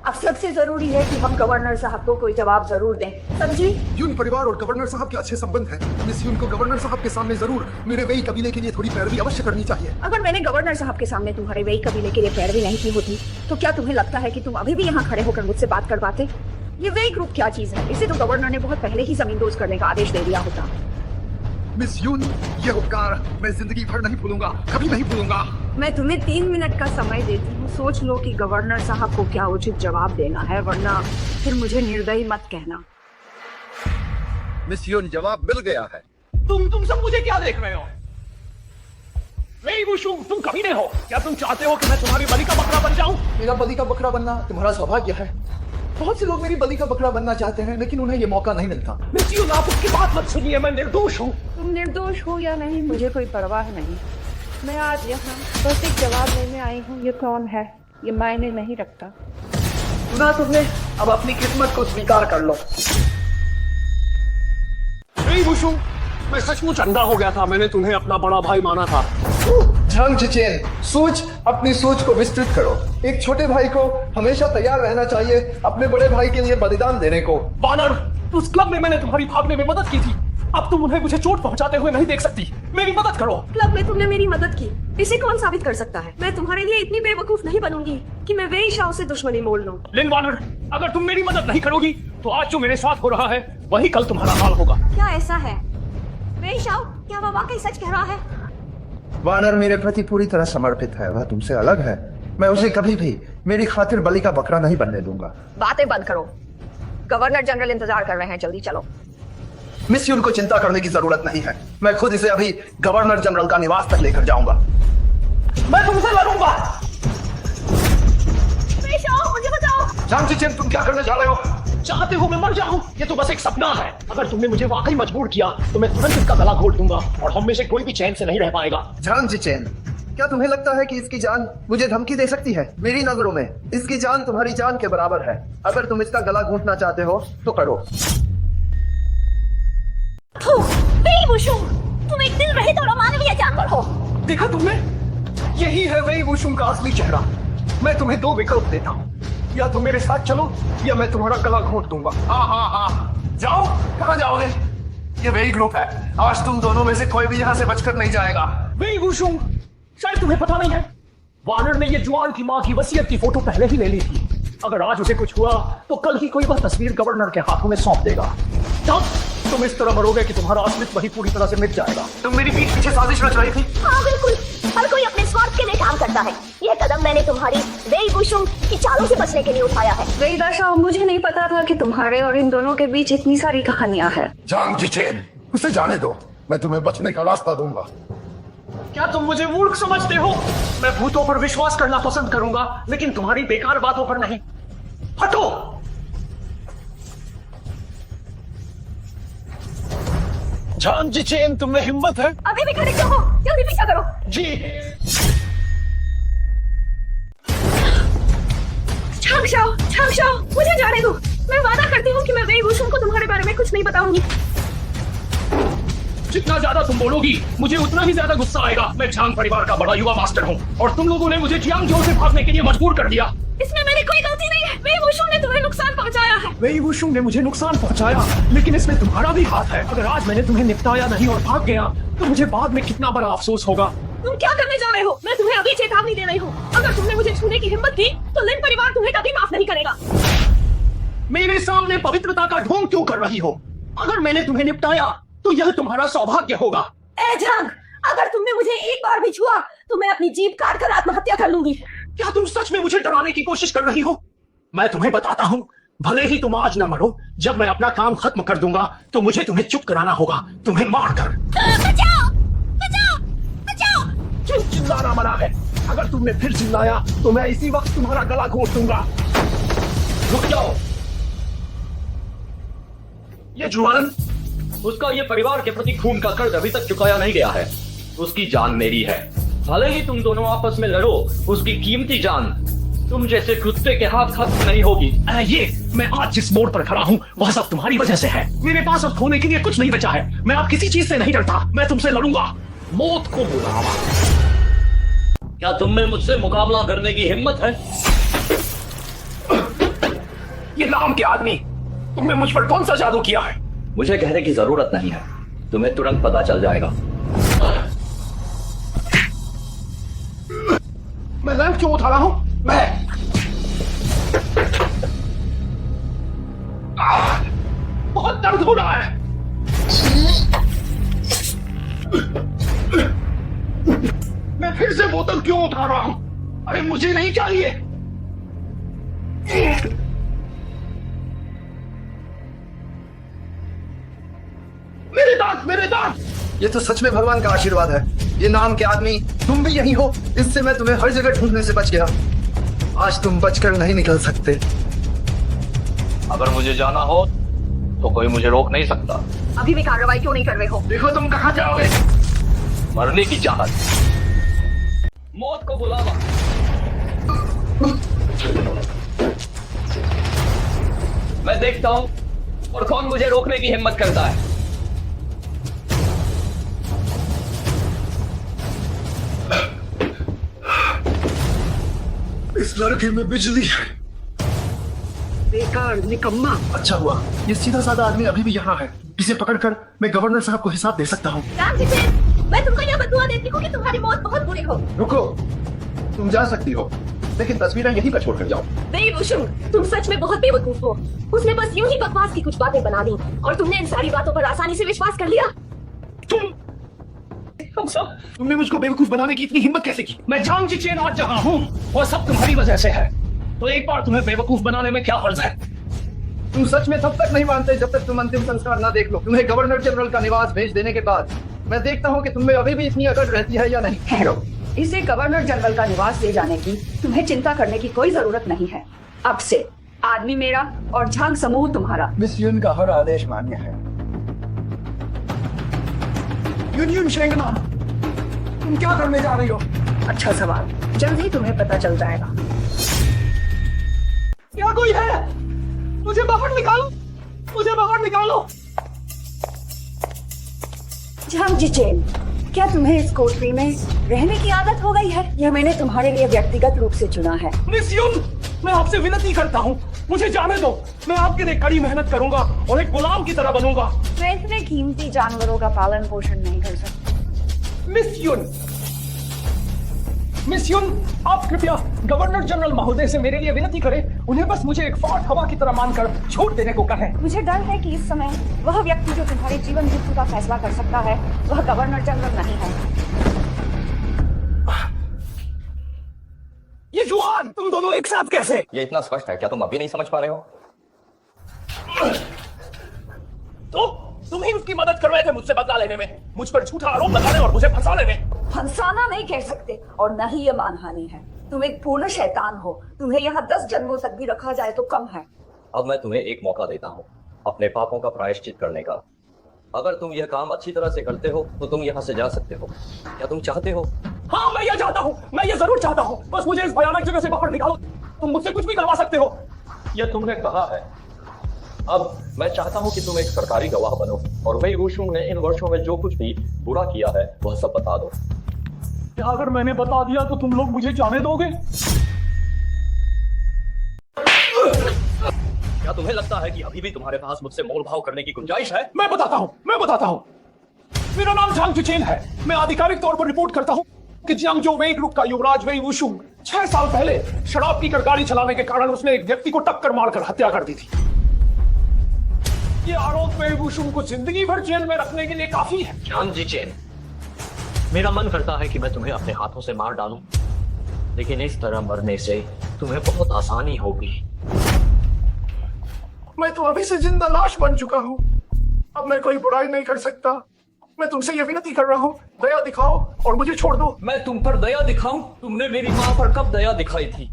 अब सबसे जरूरी है कि हम गवर्नर साहब को कोई जवाब जरूर दें, समझी? यून परिवार और गवर्नर साहब के अच्छे संबंध हैं। मिस यून को गवर्नर साहब के सामने जरूर मेरे वेई कबीले के लिए थोड़ी पैरवी अवश्य करनी चाहिए। अगर मैंने गवर्नर साहब के सामने तुम्हारे वेई कबीले के लिए पैरवी नहीं की होती तो क्या तुम्हें लगता है कि तुम अभी भी यहाँ खड़े होकर मुझसे बात कर पाते? ये वेई ग्रुप क्या चीज है? इसे तो गवर्नर ने बहुत पहले ही जमींदोज करने का आदेश दे दिया होता। मिस यून, ये उपकार मैं जिंदगी भर नहीं भूलूंगा, कभी नहीं भूलूंगा। मैं तुम्हें 3 मिनट का समय देती हूँ, सोच लो कि गवर्नर साहब को क्या उचित जवाब देना है, वरना फिर मुझे निर्दयी मत कहना। मिस यून, जवाब मिल गया है। तुम सब मुझे क्या देख रहे हो? वेई वुशुन, तुम कभी नहीं हो। क्या तुम चाहते हो कि मैं तुम्हारी बलि का बकरा बन जाऊं? मेरा बलि का बकरा बनना तुम्हारा सौभाग्य है। बहुत से लोग मेरी बलि का बकरा बनना चाहते हैं लेकिन उन्हें ये मौका नहीं मिलता। मिस यून, आप उसकी बात मत सुनिए, मैं निर्दोष हूँ। तुम निर्दोष हो या नहीं मुझे कोई परवाह नहीं। मैं आज यहाँ बस एक जवाब लेने आई हूँ। ये कौन है ये मायने नहीं रखता। सुना तुमने, अब अपनी किस्मत को स्वीकार कर लो। वेई वुशुन, मैं सचमुच अंधा हो गया था। मैंने तुम्हें अपना बड़ा भाई माना था। झांग जिचेन, अपनी सोच को विस्तृत करो। एक छोटे भाई को हमेशा तैयार रहना चाहिए अपने बड़े भाई के लिए बलिदान देने को। वानर, उस क्लब में मैंने तुम्हारी भागने में मदद की थी। अब तुम उन्हें मुझे चोट पहुंचाते हुए नहीं देख सकती। मेरी मदद करो। क्लब में तुमने मेरी मदद की, इसे कौन साबित कर सकता है? मैं तुम्हारे लिए इतनी बेवकूफ नहीं बनूंगी कि मैं वेई शाओ से दुश्मनी मोल लूं। लिन वानर, अगर तुम मेरी मदद नहीं करोगी तो आज जो मेरे साथ हो रहा है वही कल तुम्हारा हाल होगा। क्या ऐसा है? वेई शाओ, क्या वह वाकई सच कह रहा है? वानर मेरे प्रति पूरी तरह समर्पित है, वह तुमसे अलग है। मैं उसे कभी भी मेरी खातिर बलि का बकरा नहीं बनने दूंगा। बातें बंद करो, गवर्नर जनरल इंतजार कर रहे हैं, जल्दी चलो। मिस यून को चिंता करने की जरूरत नहीं है, मैं खुद इसे अभी गवर्नर जनरल का निवास तक लेकर जाऊंगा। मैं तुमसे लड़ूंगा। वेई शाओ, मुझे बचाओ। झांग जिचेन, तुम क्या करने जा रहे हो? चाहते हो मैं मर जाऊं? ये तो बस एक सपना है। अगर तुमने मुझे वाकई मजबूर किया तो मैं तुरंत इसका गला घोट दूंगा और हम में से कोई भी चैन से नहीं रह पाएगा। झांग जिचेन, क्या तुम्हें लगता है कि इसकी जान मुझे धमकी दे सकती है? मेरी नजरों में इसकी जान तुम्हारी जान के बराबर है। अगर तुम इसका गला घोंटना चाहते हो तो करो। वेई वुशुन, तुम एक दिल रहित और अमानवीय जानवर हो। देखा तुमने, यही है वेई वुशुन का असली चेहरा। मैं तुम्हें 2 विकल्प देता हूँ, या तुम मेरे साथ चलो या मैं तुम्हारा गला घोंट दूंगा। हाँ, जाओ। कहाँ जाओगे? ये वेई ग्रुप है, आज तुम दोनों में से कोई भी यहाँ से बचकर नहीं जाएगा। वेई वुशुन, शायद तुम्हें पता नहीं है, वानर ने ये जुआन की माँ की वसीयत की फोटो पहले ही ले ली थी। अगर आज उसे कुछ हुआ तो कल ही कोई वह तस्वीर गवर्नर के हाथों में सौंप देगा। तब तुम इस तरह मरोगे कि तुम्हारा अस्तित्व ही पूरी तरह से मिट जाएगा। तुम मेरी पीठ पीछे साजिश रच रही थी। हाँ बिल्कुल, हर कोई अपने स्वार्थ के लिए काम करता है। यह कदम मैंने तुम्हारी वेई वुशुन की चालों से बचने के लिए उठाया है। वेई शाओ, मुझे नहीं पता था कि तुम्हारे और इन दोनों के बीच इतनी सारी कहानियां हैं। झांग जिचेन, उसे जाने दो, मैं तुम्हें बचने का रास्ता दूंगा। क्या तुम मुझे मूर्ख समझते हो? मैं भूतों पर विश्वास करना पसंद करूंगा लेकिन तुम्हारी बेकार बातों पर नहीं। हटो। झांग जिचेन, तुम में हिम्मत है? अभी भी खड़े क्यों हो? जल्दी पीछा करो। जी। झांग शाओ, मुझे जाने दो। मैं वादा करती हूँ कि मैं वेई वुशुन को तुम्हारे बारे में कुछ नहीं बताऊंगी। जितना ज्यादा तुम बोलोगी मुझे उतना ही ज्यादा गुस्सा आएगा। मैं झांग परिवार का बड़ा युवा मास्टर हूँ और तुम लोगों ने मुझे जियांगजो से भागने के लिए मजबूर कर दिया। इसमें मेरी कोई गलती नहीं है। वेई वुशुन ने तुम्हें नुकसान पहुंचाया है। वेई वुशुन ने मुझे नुकसान पहुंचाया लेकिन इसमें तुम्हारा भी हाथ है। अगर आज मैंने तुम्हें निपटाया नहीं और भाग गया तो मुझे बाद में कितना बड़ा अफसोस होगा। तुम क्या करने जा रहे हो? मैं तुम्हें अभी चेतावनी दे रही हूँ, अगर तुमने मुझे छूने की हिम्मत की तो लिन परिवार तुम्हें कभी माफ नहीं करेगा। मेरे सामने पवित्रता का ढोंग क्यों कर रही हो? अगर मैंने तुम्हें निपटाया तो यह तुम्हारा सौभाग्य होगा। ए झांग, अगर तुमने मुझे एक बार भी छुआ तो मैं अपनी जीभ काट कर आत्महत्या कर लूंगी। क्या तुम सच में मुझे डराने की कोशिश कर रही हो? मैं तुम्हें बताता हूँ, भले ही तुम आज न मरो, जब मैं अपना काम खत्म कर दूंगा तो मुझे तुम्हें चुप कराना होगा, तुम्हें मारकर। बचाओ, बचाओ, बचाओ! क्यों चिल्लाना मना है? अगर तुमने फिर चिल्लाया तो मैं इसी वक्त तुम्हारा गला घोट दूंगा। रुक जाओ। ये जुआन, उसका ये परिवार के प्रति खून का कर्ज अभी तक चुकाया नहीं गया है। उसकी जान मेरी है। भले ही तुम दोनों आपस में लड़ो, उसकी कीमती जान तुम जैसे कुत्ते के हाथ खत्म नहीं होगी। ये मैं आज जिस मोड़ पर खड़ा हूँ वह सब तुम्हारी वजह से है। मेरे पास अब खोने के लिए कुछ नहीं बचा है। मैं अब किसी चीज से नहीं डरता। मैं तुमसे लड़ूंगा, मौत को बुलावा। क्या तुम में मुझसे मुकाबला करने की हिम्मत है? ये नाम के आदमी, तुमने मुझ पर कौन सा जादू किया है? मुझे कहने की जरूरत नहीं है, तुम्हें तुरंत पता चल जाएगा। मैं लैंप क्यों उठा रहा हूँ? बहुत दर्द हो रहा है। मैं फिर से बोतल क्यों उठा रहा हूँ? अरे मुझे नहीं चाहिए। मेरे दांत, मेरे दांत! ये तो सच में भगवान का आशीर्वाद है। ये नाम के आदमी, तुम भी यही हो। इससे मैं तुम्हें हर जगह ढूंढने से बच गया। आज तुम बचकर नहीं निकल सकते। अगर मुझे जाना हो तो कोई मुझे रोक नहीं सकता। अभी भी कार्रवाई क्यों नहीं कर रहे हो? देखो तुम कहां जाओगे। मरने की चाहत, मौत को बुलावा। मैं देखता हूं और कौन मुझे रोकने की हिम्मत करता है। इस लड़के में बिजली है। बेकार निकम्मा। अच्छा हुआ ये सीधा साधा आदमी अभी भी यहाँ है। इसे पकड़कर मैं गवर्नर साहब को हिसाब दे सकता हूँ। मैं तुमको यह बदुआ देती हूँ कि तुम्हारी मौत बहुत बुरी हो। रुको, तुम जा सकती हो, लेकिन तस्वीरें यहीं पर छोड़कर जाओ। बेवकूफ, तुम सच में बहुत बेवकूफ हो। उसने बस यूं ही बकवास की कुछ बातें बना दी और तुमने इन सारी बातों पर आसानी से विश्वास कर लिया। हम सब, तुमने मुझको बेवकूफ बनाने की इतनी हिम्मत कैसे की? मैं झांग जिचेन आज जहाँ हूँ वो सब तुम्हारी वजह से है। तो एक बार तुम्हें बेवकूफ बनाने में क्या फर्ज है? तुम सच में तब तक नहीं मानते जब तक तुम अंतिम संस्कार ना देख लो। तुम्हें गवर्नर जनरल का निवास भेज देने के बाद मैं देखता हूँ कि तुम्हें अभी भी इतनी अकड़ रहती है या नहीं। ठहरो, इसे गवर्नर जनरल का निवास ले जाने की तुम्हें चिंता करने की कोई जरूरत नहीं है। अब से आदमी मेरा और झांग समूह तुम्हारा। मिस यून का हर आदेश मान्य है। यूनियन शेंगना, तुम क्या करने जा रही हो? अच्छा सवाल, जल्द ही तुम्हें पता चल जाएगा। क्या कोई है? मुझे बाहर निकालो, मुझे बाहर निकालो। झांग जिचेन, क्या तुम्हें इस कोठरी में रहने की आदत हो गई है? यह मैंने तुम्हारे लिए व्यक्तिगत रूप से चुना है। मिस यून, मैं आपसे विनती करता हूँ, मुझे जाने दो। मैं आपके लिए कड़ी मेहनत करूंगा और एक गुलाम की तरह बनूंगा। मैं इतने कीमती जानवरों का पालन पोषण नहीं कर सकती। मिस यून, आप कृपया गवर्नर जनरल महोदय से मेरे लिए विनती करें। उन्हें बस मुझे एक फौट हवा की तरह मानकर छोड़ देने को कहें। मुझे डर है कि इस समय वह व्यक्ति जो तुम्हारे जीवन मृत्यु का फैसला कर सकता है वह गवर्नर जनरल नहीं है। ये जुआन, तुम दोनों एक साथ कैसे? ये इतना स्पष्ट है, क्या तुम अभी नहीं समझ पा रहे हो? तो तुम ही उसकी मदद कर रहे थे मुझसे बदला लेने में, मुझ पर झूठा आरोप लगाने और मुझे फंसाने में। फंसाना नहीं कह सकते और न ही ये मानहानि है। तुम एक पूर्ण शैतान हो। तुम्हें यहाँ 10 जन्मों तक भी रखा जाए तो कम है। अब मैं तुम्हें एक मौका देता हूँ अपने पापों का प्रायश्चित करने का। अगर तुम यह काम अच्छी तरह से करते हो तो तुम यहाँ से जा सकते हो। क्या तुम चाहते हो? हाँ, मैं ये चाहता हूँ, मैं ये जरूर चाहता हूँ। बस मुझे इस भयानक जगह से बाहर निकालो। तुम मुझसे कुछ भी करवा सकते हो। यह तुमने कहा है। अब मैं चाहता हूँ कि तुम एक सरकारी गवाह बनो और वही वुशु ने इन वर्षों में जो कुछ भी बुरा किया है वह सब बता दो। क्या अगर मैंने बता दिया तो तुम लोग मुझे जाने दोगे? क्या तुम्हें लगता है कि अभी भी तुम्हारे पास मुझसे मोल भाव करने की गुंजाइश है? मैं बताता हूँ। मेरा नाम झांग जिचेन है। मैं आधिकारिक तौर पर रिपोर्ट करता हूँ कि जियांगजो वेईलुक का युवराज वेई वुशुंग 6 साल पहले शराब पीकर गाड़ी चलाने के कारण उसने एक व्यक्ति को टक्कर मारकर हत्या कर दी थी। ये आरोप वेई वुशुन को जिंदगी भर जेल में रखने के लिए काफी है। ज्ञान जी चेन, मेरा मन करता है कि मैं तुम्हें अपने हाथों से मार डालूं, लेकिन इस तरह मरने से तुम्हें बहुत आसानी होगी। मैं तो अभी से जिंदा लाश बन चुका हूँ। अब मैं कोई बुराई नहीं कर सकता। मैं तुमसे ये विनती कर रहा हूँ, दया दिखाओ और मुझे छोड़ दो। मैं तुम पर दया दिखाऊं? तुमने मेरी माँ पर कब दया दिखाई थी?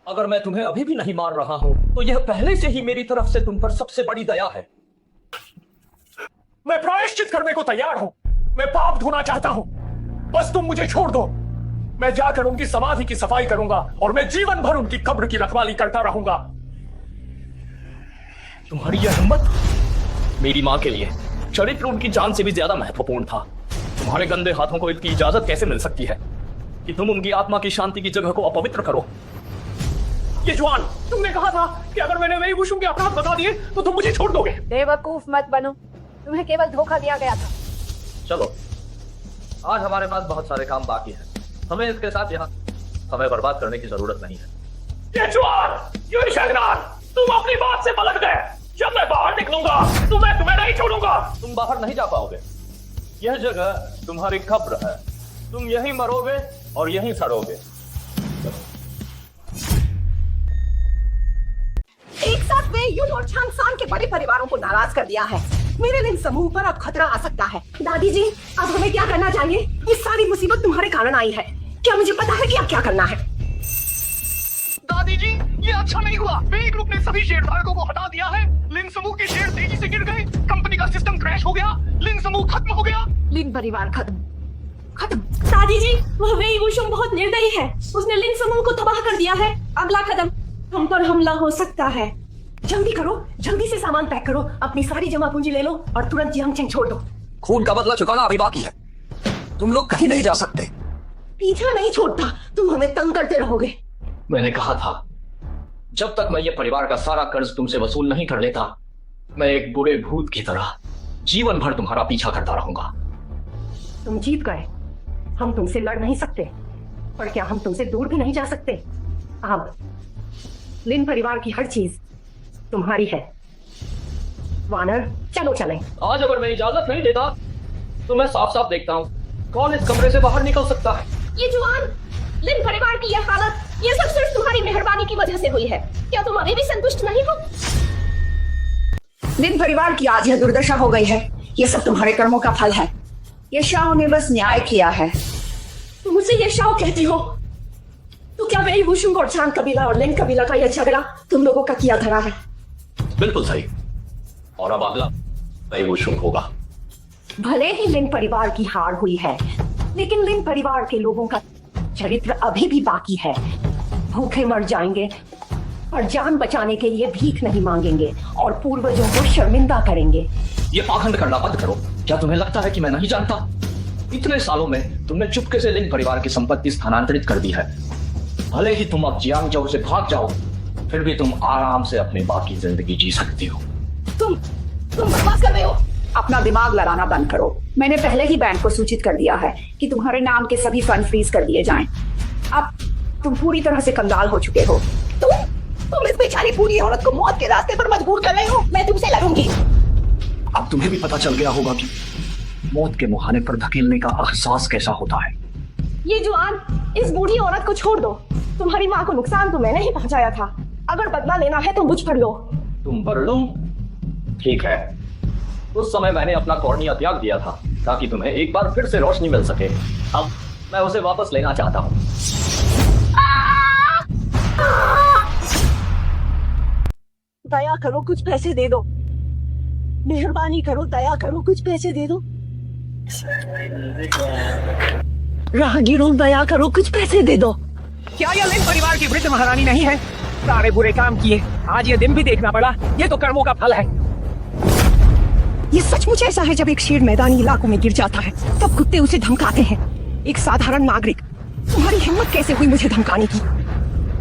अगर मैं तुम्हें अभी भी नहीं मार रहा हूँ तो यह पहले से ही मेरी तरफ से तुम पर सबसे बड़ी दया है। मैं प्रायश्चित करने को तैयार हूं। मैं पाप धोना चाहता हूं। बस तुम मुझे छोड़ दो। मैं जाकर उनकी समाधि की सफाई करूंगा और मैं जीवन भर उनकी कब्र की रखवाली करता रहूंगा। तुम्हारी यह हिम्मत! मेरी माँ के लिए चरित्र उनकी जान से भी ज्यादा महत्वपूर्ण था। तुम्हारे गंदे हाथों को इतनी इजाजत कैसे मिल सकती है कि तुम उनकी आत्मा की शांति की जगह को अपवित्र करो? ये जवान, तुमने कहा था कि अगर मैंने वेई वुशुन के अपराध बता दिए तो तुम मुझे छोड़ दोगे। बेवकूफ मत बनो, तुम्हें केवल धोखा दिया गया था। चलो, आज हमारे पास बहुत सारे काम बाकी हैं। हमें इसके साथ यहाँ समय बर्बाद करने की जरूरत नहीं है। ये जवान, ये शहनाज, तुम अपनी बात से पलट गए। जब मैं बाहर निकलूंगा तो मैं तुम्हें नहीं छोड़ूंगा। तुम बाहर नहीं जा पाओगे। यह जगह तुम्हारी कब्र है। तुम यहीं मरोगे और यहीं सड़ोगे। एक साथ वे युन और छानसान के बड़े परिवारों को नाराज कर दिया है। मेरे लिंग समूह पर अब खतरा आ सकता है। दादी जी, अब हमें क्या करना चाहिए? ये सारी मुसीबत तुम्हारे कारण आई है। क्या मुझे पता है कि अब क्या करना है? दादी जी, ये अच्छा नहीं हुआ। वेई ग्रुप ने सभी शेयरधारकों को हटा दिया है। लिंग समूह के शेयर तेजी से गिर गए। कंपनी का सिस्टम क्रैश हो गया। लिंग समूह खत्म हो गया। लिंग परिवार खत्म। दादी जी, वह वेई वुशुन बहुत निर्दयी है। उसने लिंग समूह को तबाह कर दिया है। अगला कदम हम पर हमला हो सकता है। जल्दी करो, जल्दी से सामान पैक करो, अपनी सारी जमा पूंजी ले लो और तुरंत जियांगचेन छोड़ दो। खून का बदला चुकाना अभी बाकी है। तुम लोग कहीं नहीं जा सकते। पीछा नहीं छोड़ता, तुम हमें तंग करते रहोगे। मैंने कहा था, जब तक मैं ये परिवार का सारा कर्ज तुमसे वसूल नहीं कर लेता, मैं एक बुरे भूत की तरह जीवन भर तुम्हारा पीछा करता रहूंगा। तुम जीत गए। हम तुमसे लड़ नहीं सकते, पर क्या हम तुमसे दूर भी नहीं जा सकते? अब लिन परिवार की हर चीज तुम्हारी है। वानर, चलो चलें। आज अगर मैं इजाजत नहीं देता तो मैं साफ साफ देखता हूँ कौन इस कमरे से बाहर निकल सकता है। ये जुआन, लिन परिवार की यह हालत, ये सब सिर्फ तुम्हारी मेहरबानी की वजह से हुई है। क्या तुम अभी भी संतुष्ट नहीं हो? लिन परिवार की आज यह दुर्दशा हो गई है। ये सब तुम्हारे कर्मों का फल है। ये शाओ ने बस न्याय किया है। तुम मुझसे ये शाओ कहती हो, तो क्या वेई वुशुन और चांग कबीला और लिन कबीला का यह झगड़ा तुम लोगों का किया धरा है? बिल्कुल सही। और अब अगला वेई वुशुन होगा। भले ही लिन परिवार की हार हुई है, लेकिन लिन परिवार के लोगों का चरित्र अभी भी बाकी है। भूखे मर जाएंगे और जान बचाने के लिए भीख नहीं मांगेंगे और पूर्वजों को शर्मिंदा करेंगे। ये पाखंड करना बंद करो। क्या तुम्हें लगता है कि मैं नहीं जानता? इतने सालों में तुमने चुपके से लिन परिवार की संपत्ति स्थानांतरित कर दी है। भले ही तुम अब जियांगजो से भाग जाओ, फिर भी तुम आराम से अपनी बाकी जिंदगी जी सकती हो। तुम बकवास कर रहे हो। अपना दिमाग लड़ाना बंद करो। मैंने पहले ही बैंक को सूचित कर दिया है कि तुम्हारे नाम के सभी फंड फ्रीज कर दिए जाएं। अब तुम पूरी तरह से कंगाल हो चुके हो। तुम इस बेचारी पूरी औरत को मौत के रास्ते पर मजबूर कर रहे हो। मैं तुमसे लड़ूंगी। अब तुम्हें भी पता चल गया होगा कि मौत के मुहाने पर धकेलने का एहसास कैसा होता है। ये जुआन, इस बूढ़ी औरत को छोड़ दो। तुम्हारी माँ को नुकसान तो मैंने ही पहुंचाया था। अगर बदला लेना है तो मुझ पर लो। तुम पर लूं? ठीक है। उस समय मैंने अपना कॉर्निया त्याग दिया था ताकि तुम्हें एक बार फिर से रोशनी मिल सके। अब मैं उसे वापस लेना चाहता हूँ। दया करो, कुछ पैसे दे दो। मेहरबानी करो, दया करो, कुछ पैसे दे दो। राहगीरों, दया करो, कुछ पैसे दे दो। क्या यह लिन परिवार की वृद्ध महारानी नहीं है? सारे बुरे काम किए, आज ये दिन भी देखना पड़ा। ये तो कर्मों का फल है। ये सचमुच ऐसा है, जब एक शेर मैदानी इलाकों में गिर जाता है तब कुत्ते उसे धमकाते हैं। एक साधारण नागरिक, तुम्हारी हिम्मत कैसे हुई मुझे धमकाने की?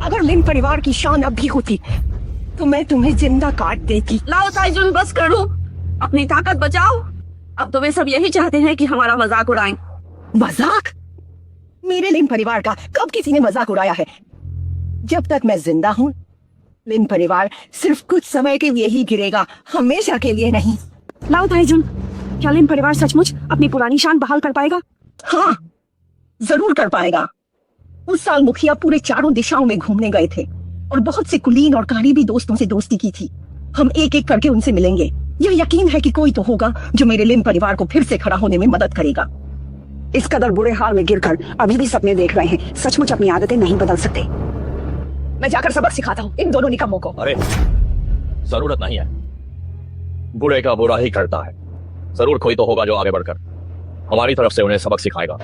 अगर लिन परिवार की शान अब भी होती तो मैं तुम्हें जिंदा काट देती। लाओ ताइजुन, बस करो, अपनी ताकत बचाओ। अब तो वे सब यही चाहते हैं कि हमारा मजाक उड़ाएं। मजाक? मेरे लिन परिवार का कब किसी ने मजाक उड़ाया है? जब तक मैं जिंदा हूं लिन परिवार सिर्फ कुछ समय के लिए ही गिरेगा, हमेशा के लिए नहीं। लाओ ताइजुन, क्या लिन परिवार सचमुच अपनी पुरानी शान बहाल कर पाएगा? हाँ, जरूर कर पाएगा। उस साल मुखिया पूरे चारों दिशाओं में घूमने गए थे और बहुत से कुलीन और करीबी दोस्तों से दोस्ती की थी। हम एक एक करके उनसे मिलेंगे। यह यकीन है कि कोई तो होगा जो मेरे लिन परिवार को फिर से खड़ा होने में मदद करेगा। इस कदर बुरे हाल में गिरकर अभी भी सपने देख रहे हैं, सचमुच अपनी आदतें नहीं बदल सकते। मैं जाकर सबक सिखाता हूँ इन दोनों निकम्मों को। अरे जरूरत नहीं है, बुरे का बुरा ही करता है। जरूर कोई तो होगा जो आगे बढ़कर हमारी तरफ से उन्हें सबक सिखाएगा।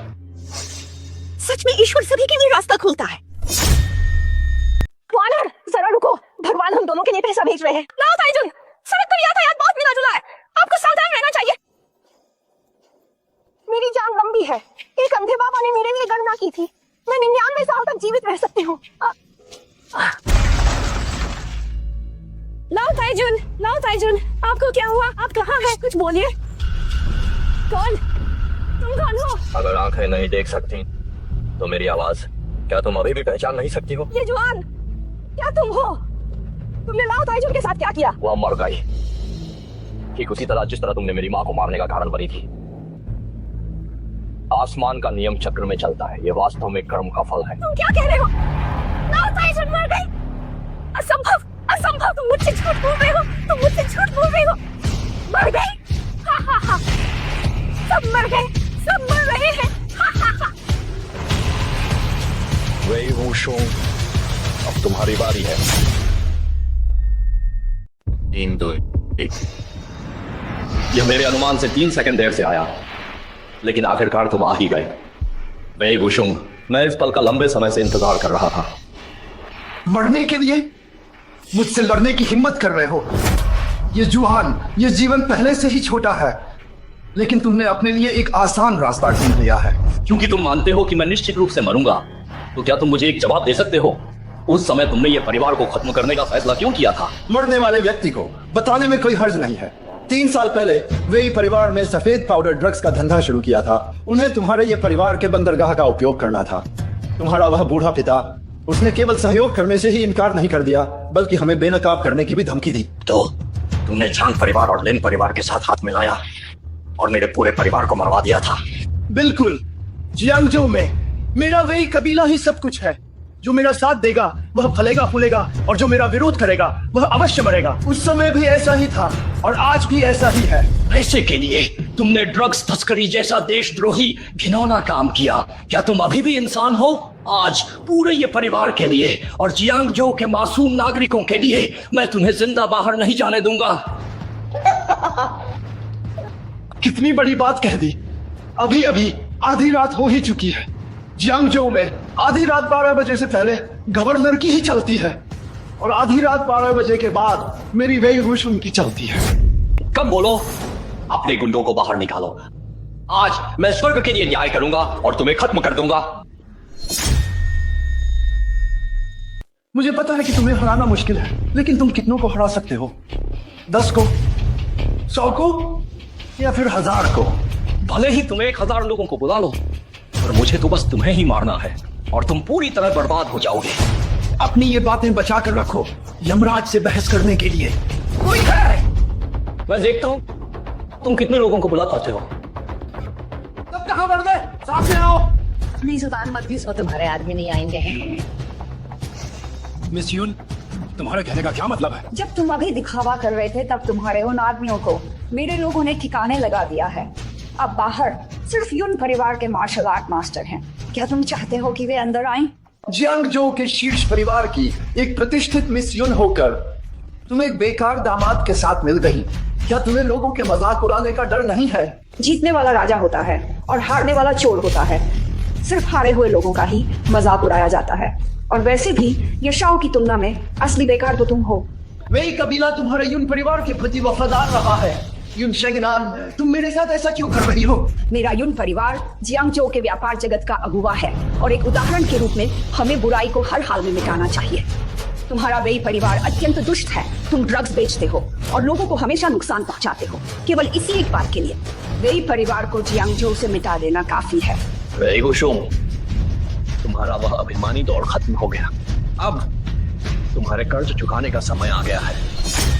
सच में ईश्वर सभी के लिए रास्ता खोलता है। वानर, जरा रुको, भगवान हम दोनों के लिए पैसा भेज रहे हैं। लाओ ताइजुन, सड़क पर यातायात बहुत मिला जुला है, आपको सावधान रहना चाहिए। मेरी जान लंबी है, एक अंधे बाबा ने मेरे लिए गणना की थी, मैं 99 साल तक जीवित रह सकती हूँ। लाओ ताइजुन, आपको क्या हुआ? आप कहाँ हैं? कुछ बोलिए। कौन? तुम कौन हो? अगर आंखें नहीं देख सकती तो मेरी आवाज क्या तुम अभी भी पहचान नहीं सकती हो? ये जुआन, क्या तुम हो? तुमने लाओ ताइजुन के साथ क्या किया? वह मर गई, ठीक उसी तरह जिस तरह तुमने मेरी माँ को मारने का कारण बनी थी। आसमान का नियम चक्र में चलता है, ये वास्तव में कर्म का फल है। तुम क्या कह रहे हो? लाओ ताइजुन मर गई? असंभव, असंभव, तुम मुझसे झूठ बोल रहे हो, तुम मुझसे झूठ बोल रहे हो। मर गई? हा हा हा, सब मर गए, सब मर रहे हैं। हा हा हा। वही वुशुंग, अब तुम्हारी बारी है। 3, 2, 1। यह मेरे अनुमान से 3 सेकंड देर से आया, लेकिन आखिरकार तुम आ ही गए। वही वुशुंग, मैं इस पल का लंबे समय से इंतजार कर रहा था। मरने के लिए मुझसे लड़ने की हिम्मत कर रहे हो? ये जुहान, ये जीवन पहले से ही छोटा है, लेकिन तुमने अपने लिए एक आसान रास्ता ढूंढ लिया है। क्योंकि तुम मानते हो कि मैं निश्चित रूप से मरूंगा, तो क्या तुम मुझे एक जवाब दे सकते हो? उस समय तुमने ये परिवार को खत्म करने का फैसला क्यों किया था? मरने वाले व्यक्ति को बताने में कोई हर्ज नहीं है। 3 साल पहले वे परिवार में सफेद पाउडर ड्रग्स का धंधा शुरू किया था। उन्हें तुम्हारे ये परिवार के बंदरगाह का उपयोग करना था। तुम्हारा वह बूढ़ा पिता, उसने केवल सहयोग करने से ही इनकार नहीं कर दिया, बल्कि हमें बेनकाब करने की भी धमकी दी। तो तुमने चांग परिवार और लिन परिवार के साथ हाथ मिलाया और मेरे पूरे परिवार को मरवा दिया था। बिल्कुल, जियांगजो में मेरा वही कबीला ही सब कुछ है। जो मेरा साथ देगा वह फलेगा फूलेगा, और जो मेरा विरोध करेगा वह अवश्य मरेगा। उस समय भी ऐसा ही था और आज भी ऐसा ही है। पैसे के लिए तुमने ड्रग्स तस्करी जैसा देशद्रोही घिनौना काम किया। क्या तुम अभी भी इंसान हो? आज पूरे ये परिवार के लिए और जियांगजो के मासूम नागरिकों के लिए मैं तुम्हें जिंदा बाहर नहीं जाने दूंगा। कितनी बड़ी बात कह दी। अभी अभी आधी रात हो ही चुकी है। जियांगजो में आधी रात 12 बजे से पहले गवर्नर की ही चलती है और आधी रात 12 बजे के बाद मेरी वही वुशुंग की चलती है। कब बोलो, अपने गुंडों को बाहर निकालो। आज मैं स्वर्ग के लिए न्याय करूंगा और तुम्हें खत्म कर दूंगा। मुझे पता है कि तुम्हें हराना मुश्किल है, लेकिन तुम कितनों को हरा सकते हो? 10 को, 100 को, या फिर 1000 को? भले ही तुम 1000 लोगों को बुला लो, और मुझे तो बस तुम्हें ही मारना है और तुम पूरी तरह बर्बाद हो जाओगे। अपनी ये बातें बचा कर रखो यमराज से बहस करने के लिए। कोई है? मैं देखता हूँ तुम कितने लोगों को बुला पाते हो। तब कहाँ मर गए? सामने आओ। नहीं जुबान मत घिसो, तुम्हारे आदमी नहीं आएंगे। मिस यून, तुम्हारे कहने का क्या मतलब है? जब तुम अभी दिखावा कर रहे थे तब तुम्हारे उन आदमियों को मेरे लोगों ने ठिकाने लगा दिया है। अब बाहर सिर्फ यून परिवार के मार्शल आर्ट मास्टर हैं। क्या तुम चाहते हो कि वे अंदर आएं? जियांगजो के शीर्ष परिवार की एक प्रतिष्ठित मिस यून होकर तुम एक बेकार दामाद के साथ मिल गई। क्या तुम्हें लोगों के मजाक उड़ाने का डर नहीं है? जीतने वाला राजा होता है और हारने वाला चोर होता है। सिर्फ हारे हुए लोगों का ही मजाक उड़ाया जाता है, और वैसे भी यशाओ की तुलना में असली बेकार तो तुम हो। वही कबीला तुम्हारे यून परिवार के प्रति वफादार रहा है। यून शेंगनान, तुम मेरे साथ ऐसा क्यों कर रही हो? मेरा यून परिवार जियांगजो के व्यापार जगत का अगुवा है और एक उदाहरण के रूप में हमें बुराई को हर हाल में मिटाना चाहिए। तुम्हारा वेई परिवार अत्यंत दुष्ट है। तुम ड्रग्स बेचते हो और लोगों को हमेशा नुकसान पहुंचाते हो, केवल इसी एक बात के लिए। वेई परिवार को जियांगजो से मिटा देना काफी है। वेई वुशुंग, तुम्हारा वह अभिमानी दौर खत्म हो गया। अब तुम्हारे कर्ज चुकाने का समय आ गया है।